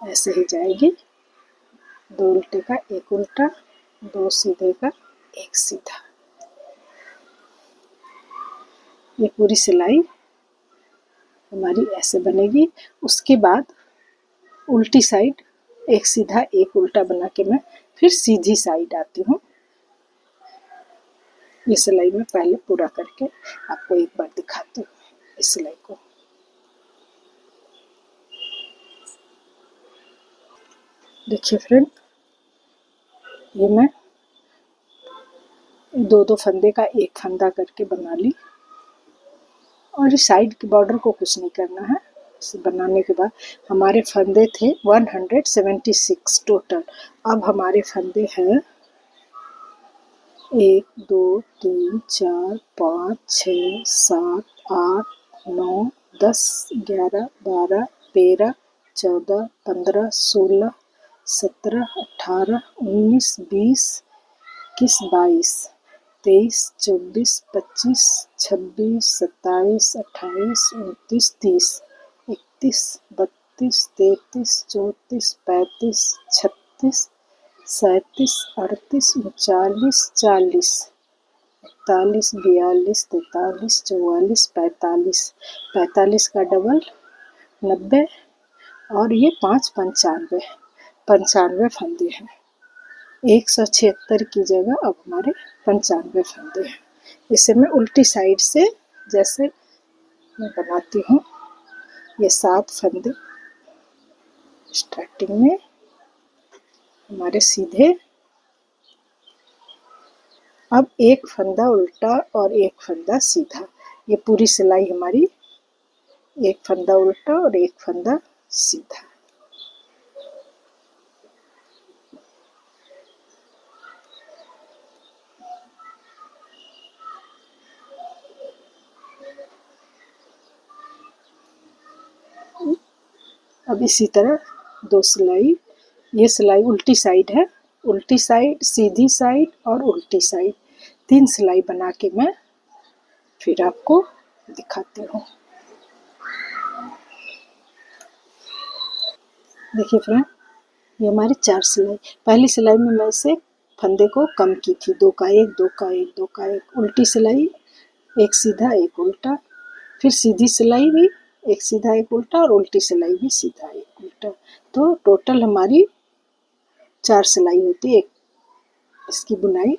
ऐसे ही जाएगी, 2 उल्टे का 1 उल्टा, 2 सीधे का 1 सीधा। ये पूरी सिलाई हमारी ऐसे बनेगी। उसके बाद उल्टी साइड 1 सीधा 1 उल्टा बना के मैं फिर सीधी साइड आती हूँ। ये सिलाई मैं पहले पूरा करके आपको एक बार दिखाती हूँ इस सिलाई को। देखिए फ्रेंड, ये मैं 2 फंदे का एक फंदा करके बना ली, और इस साइड के बॉर्डर को कुछ नहीं करना है। इसे बनाने के बाद हमारे फंदे थे 176 टोटल। अब हमारे फंदे हैं 1 2 3 4 5 6 7 8 9 10 11 12 13 14 15 16 17 18 19 20 21 22 23 24 25 26 27 28 29 30 31 32 33 34 35 36 37 38 39 40 41 42 43 44 45 45 का डबल 90, और ये 5 95 फंदे हैं। 176 की जगह अब हमारे 95 फंदे हैं। इसे मैं उल्टी साइड से जैसे मैं बनाती हूँ, ये 7 फंदे स्टार्टिंग में हमारे सीधे, अब एक फंदा उल्टा और एक फंदा सीधा। ये पूरी सिलाई हमारी एक फंदा उल्टा और एक फंदा सीधा। अब इसी तरह 2 सिलाई, ये सिलाई उल्टी साइड है, उल्टी साइड, सीधी साइड और उल्टी साइड, 3 सिलाई बना के मैं फिर आपको दिखाती हूँ। देखिए फ्रेंड, ये हमारी 4 सिलाई। पहली सिलाई में मैं इसे फंदे को कम की थी, 2 का 1 2 का 1 2 का 1, उल्टी सिलाई 1 सीधा 1 उल्टा, फिर सीधी सिलाई भी 1 सीधा 1 उल्टा, और उल्टी सिलाई भी सीधा 1 उल्टा। तो टोटल हमारी 4 सिलाई होती है। इसकी बुनाई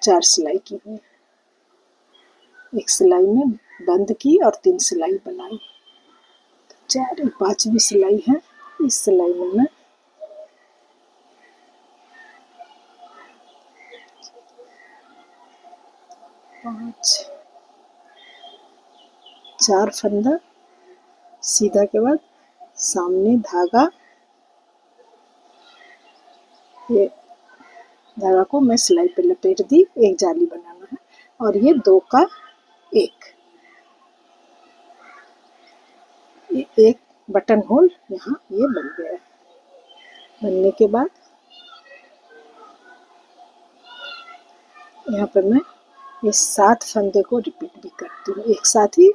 4 सिलाई की हुई, 1 सिलाई में बंद की और 3 सिलाई बनाई, 4 5वीं सिलाई है। इस सिलाई में मैं 4 फंदा सीधा के बाद सामने धागा, ये धागा को मैं सिलाई पे लपेट दी, एक जाली बनाना है और ये 2 का 1, ये एक बटन होल यहाँ ये बन गया है। बनने के बाद यहाँ पर मैं ये 7 फंदे को रिपीट भी करती हूँ, एक साथ ही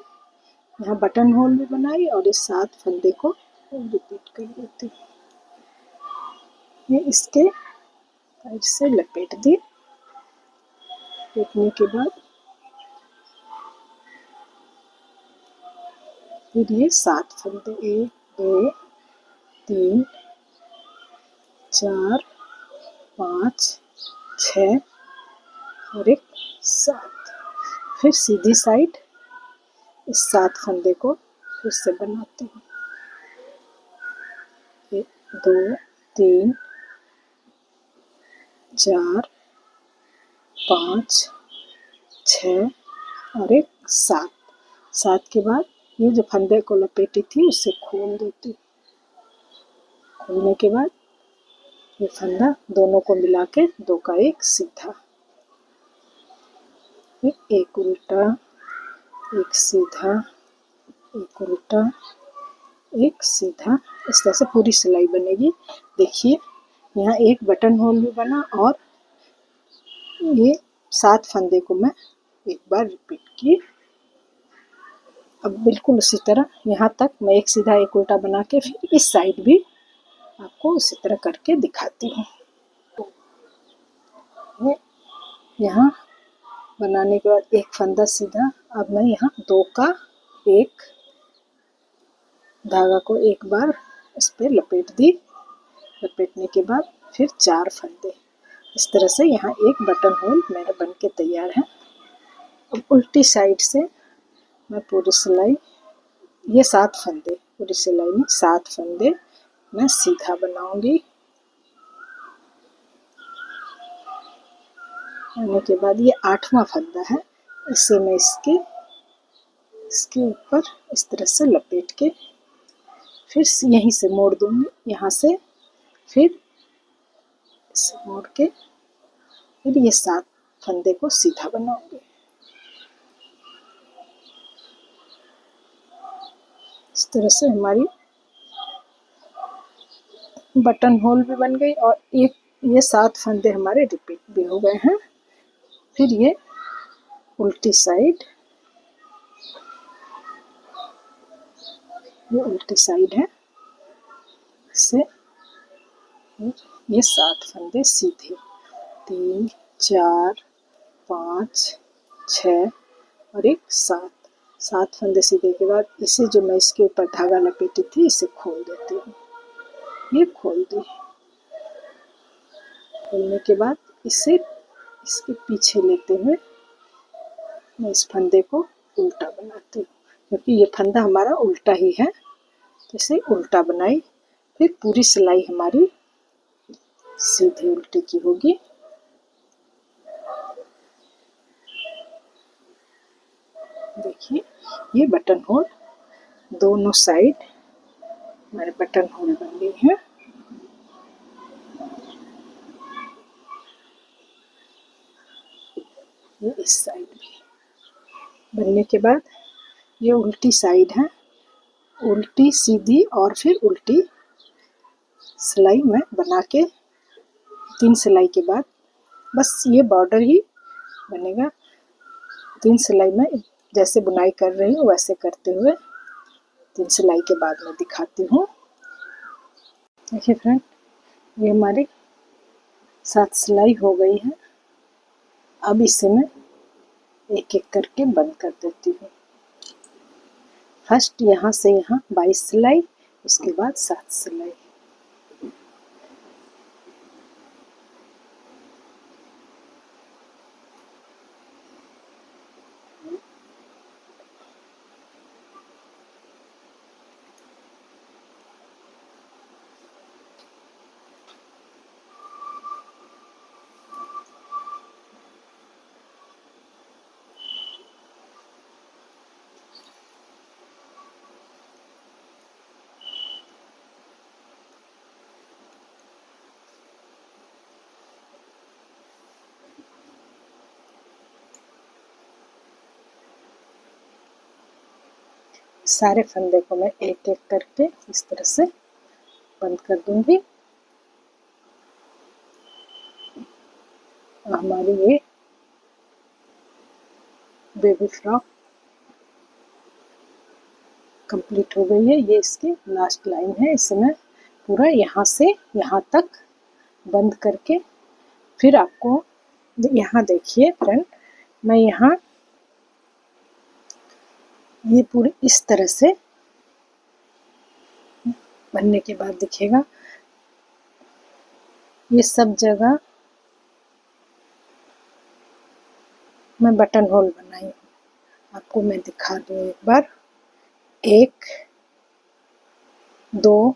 यहाँ बटन होल भी बनाई और इस 7 फंदे को रिपीट कर देती हूँ। ये इसके साइड से लपेट दी, लपेटने के बाद फिर ये 7 फंदे 1 2 3 4 5 6 और एक 7, फिर सीधी साइड इस 7 फंदे को फिर से बनाती हूँ, 1 2 3 4 5 6 और एक 7, 7 के बाद ये जो फंदे को लपेटी थी उसे खोल देती, खोलने के बाद ये फंदा दोनों को मिला के 2 का 1 सीधा, एक उल्टा, एक सीधा, एक उल्टा, एक सीधा, इस तरह से पूरी सिलाई बनेगी। देखिए यहाँ एक बटन होल भी बना और ये 7 फंदे को मैं एक बार रिपीट की। अब बिल्कुल उसी तरह यहाँ तक मैं एक सीधा एक उल्टा बना के फिर इस साइड भी आपको उसी तरह करके दिखाती हूँ। यहाँ बनाने के बाद एक फंदा सीधा, अब मैं यहाँ 2 का 1 धागा को एक बार इस पे लपेट दी, लपेटने के बाद फिर 4 फंदे, इस तरह से यहाँ एक बटन होल मेरा बन के तैयार है। अब उल्टी साइड से मैं पूरी सिलाई, ये 7 फंदे पूरी सिलाई में 7 फंदे मैं सीधा बनाऊंगी। आने के बाद ये 8वां फंदा है, इसे मैं इसके ऊपर इस तरह से लपेट के फिर यहीं से मोड़ दूंगी, यहाँ से फिर इसे मोड़ के फिर ये 7 फंदे को सीधा बनाऊंगी। इस तरह से हमारी बटन होल भी बन गई और एक ये 7 फंदे हमारे रिपीट भी हो गए हैं। फिर ये उल्टी साइड, ये उल्टी साइड है, इससे ये 7 फंदे सीधे 3 4 5 6 और एक 7, 7 फंदे सीधे के बाद इसे जो मैं इसके ऊपर धागा लपेटी थी इसे खोल देती हूँ, ये खोल दी। खोलने के बाद इसे इसके पीछे लेते हुए मैं इस फंदे को उल्टा बनाती हूँ, क्योंकि ये फंदा हमारा उल्टा ही है, तो इसे उल्टा बनाई, फिर पूरी सिलाई हमारी सीधी उल्टी की होगी। देखिए ये बटन होल दोनों साइड हमारे बटन होल बन गए हैं। ये इस साइड भी बनने के बाद ये उल्टी साइड है, उल्टी सीधी और फिर उल्टी सिलाई में बना के 3 सिलाई के बाद बस ये बॉर्डर ही बनेगा। 3 सिलाई में जैसे बुनाई कर रही हूँ वैसे करते हुए 3 सिलाई के बाद मैं दिखाती हूँ। देखिए फ्रेंड, ये हमारी 7 सिलाई हो गई है। अब इसे मैं एक एक करके बंद कर देती हूँ। फर्स्ट यहाँ से यहाँ 22 सिलाई, उसके बाद 7 सिलाई। सारे फंदे को मैं एक एक करके इस तरह से बंद कर दूंगी। हमारी ये बेबी फ्रॉक कंप्लीट हो गई है। ये इसकी लास्ट लाइन है। इसे मैं पूरा यहाँ से यहाँ तक बंद करके फिर आपको यहाँ देखिए फ्रेंड, मैं यहाँ ये पूरी इस तरह से बनने के बाद दिखेगा। ये सब जगह मैं बटन होल बनाई हूँ, आपको मैं दिखा दूँ एक बार। 1 2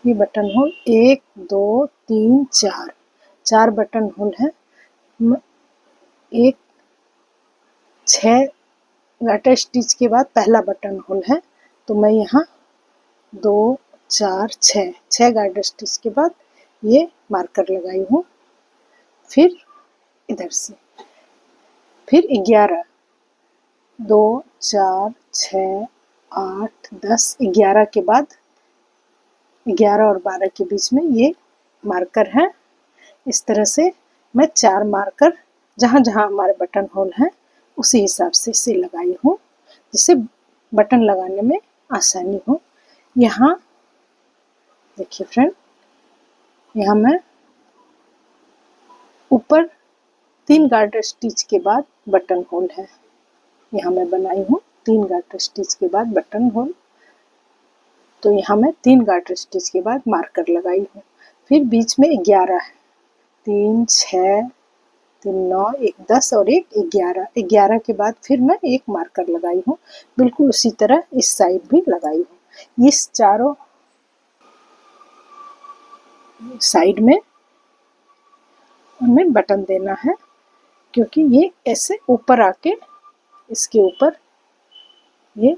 ये बटन होल 1 2 3 4 4 बटन होल है। 6 गाटर स्टिच के बाद पहला बटन होल है, तो मैं यहाँ 2 4 6 गाटर स्टिच के बाद ये मार्कर लगाई हूँ। फिर इधर से फिर 11 2 4 6 8 10 11 के बाद 11 और 12 के बीच में ये मार्कर है। इस तरह से मैं 4 मार्कर जहाँ जहाँ हमारे बटन होल हैं उसी हिसाब से इसे लगाई हूँ, जिससे बटन लगाने में आसानी हो। यहाँ देखिए फ्रेंड, यहाँ मैं ऊपर 3 गार्टर स्टिच के बाद बटन होल है, यहाँ मैं बनाई हूँ 3 गार्टर स्टिच के बाद बटन होल। तो यहाँ मैं 3 गार्टर स्टिच के बाद मार्कर लगाई हूँ। फिर बीच में 11 है, 3 6 3 9 1 10 और 1 11। 11 के बाद फिर मैं एक मार्कर लगाई हूँ। बिल्कुल उसी तरह इस साइड भी लगाई हूँ। इस चारों साइड में हमें बटन देना है, क्योंकि ये ऐसे ऊपर आके इसके ऊपर ये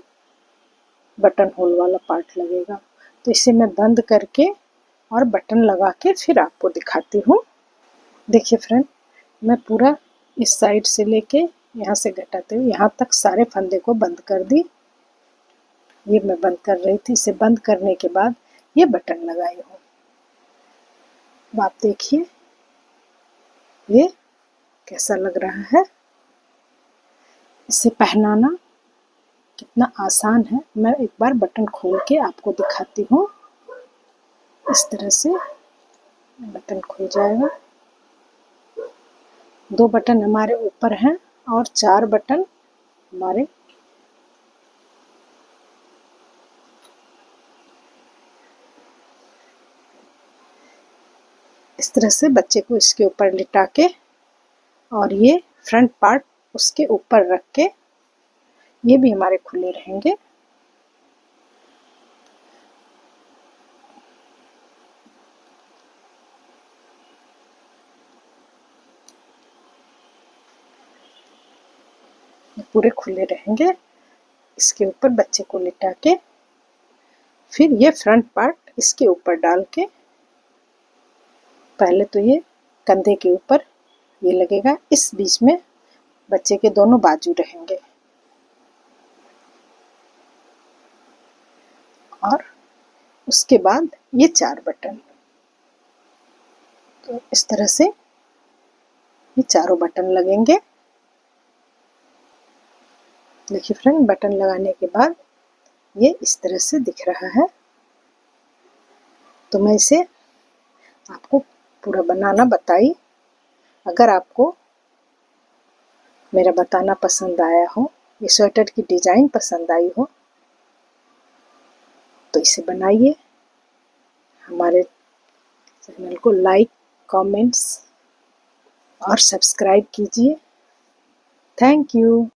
बटन होल वाला पार्ट लगेगा। तो इसे मैं बंद करके और बटन लगा के फिर आपको दिखाती हूँ। देखिए फ्रेंड, मैं पूरा इस साइड से लेके यहाँ से घटाते हुए यहाँ तक सारे फंदे को बंद कर दी। ये मैं बंद कर रही थी। इसे बंद करने के बाद ये बटन लगाई हूँ। अब आप देखिए ये कैसा लग रहा है। इसे पहनाना कितना आसान है। मैं एक बार बटन खोल के आपको दिखाती हूँ। इस तरह से बटन खुल जाएगा। 2 बटन हमारे ऊपर हैं और 4 बटन हमारे इस तरह से बच्चे को इसके ऊपर लिटा के और ये फ्रंट पार्ट उसके ऊपर रख के ये भी हमारे खुले रहेंगे। पूरे खुले रहेंगे। इसके ऊपर बच्चे को लिटा के फिर ये फ्रंट पार्ट इसके ऊपर डाल के, पहले तो ये कंधे के ऊपर ये लगेगा, इस बीच में बच्चे के दोनों बाजू रहेंगे और उसके बाद ये 4 बटन। तो इस तरह से ये चारों बटन लगेंगे। देखिए फ्रेंड, बटन लगाने के बाद ये इस तरह से दिख रहा है। तो मैं इसे आपको पूरा बनाना बताई। अगर आपको मेरा बताना पसंद आया हो, ये स्वेटर की डिज़ाइन पसंद आई हो, तो इसे बनाइए। हमारे चैनल को लाइक, कमेंट्स और सब्सक्राइब कीजिए। Thank you.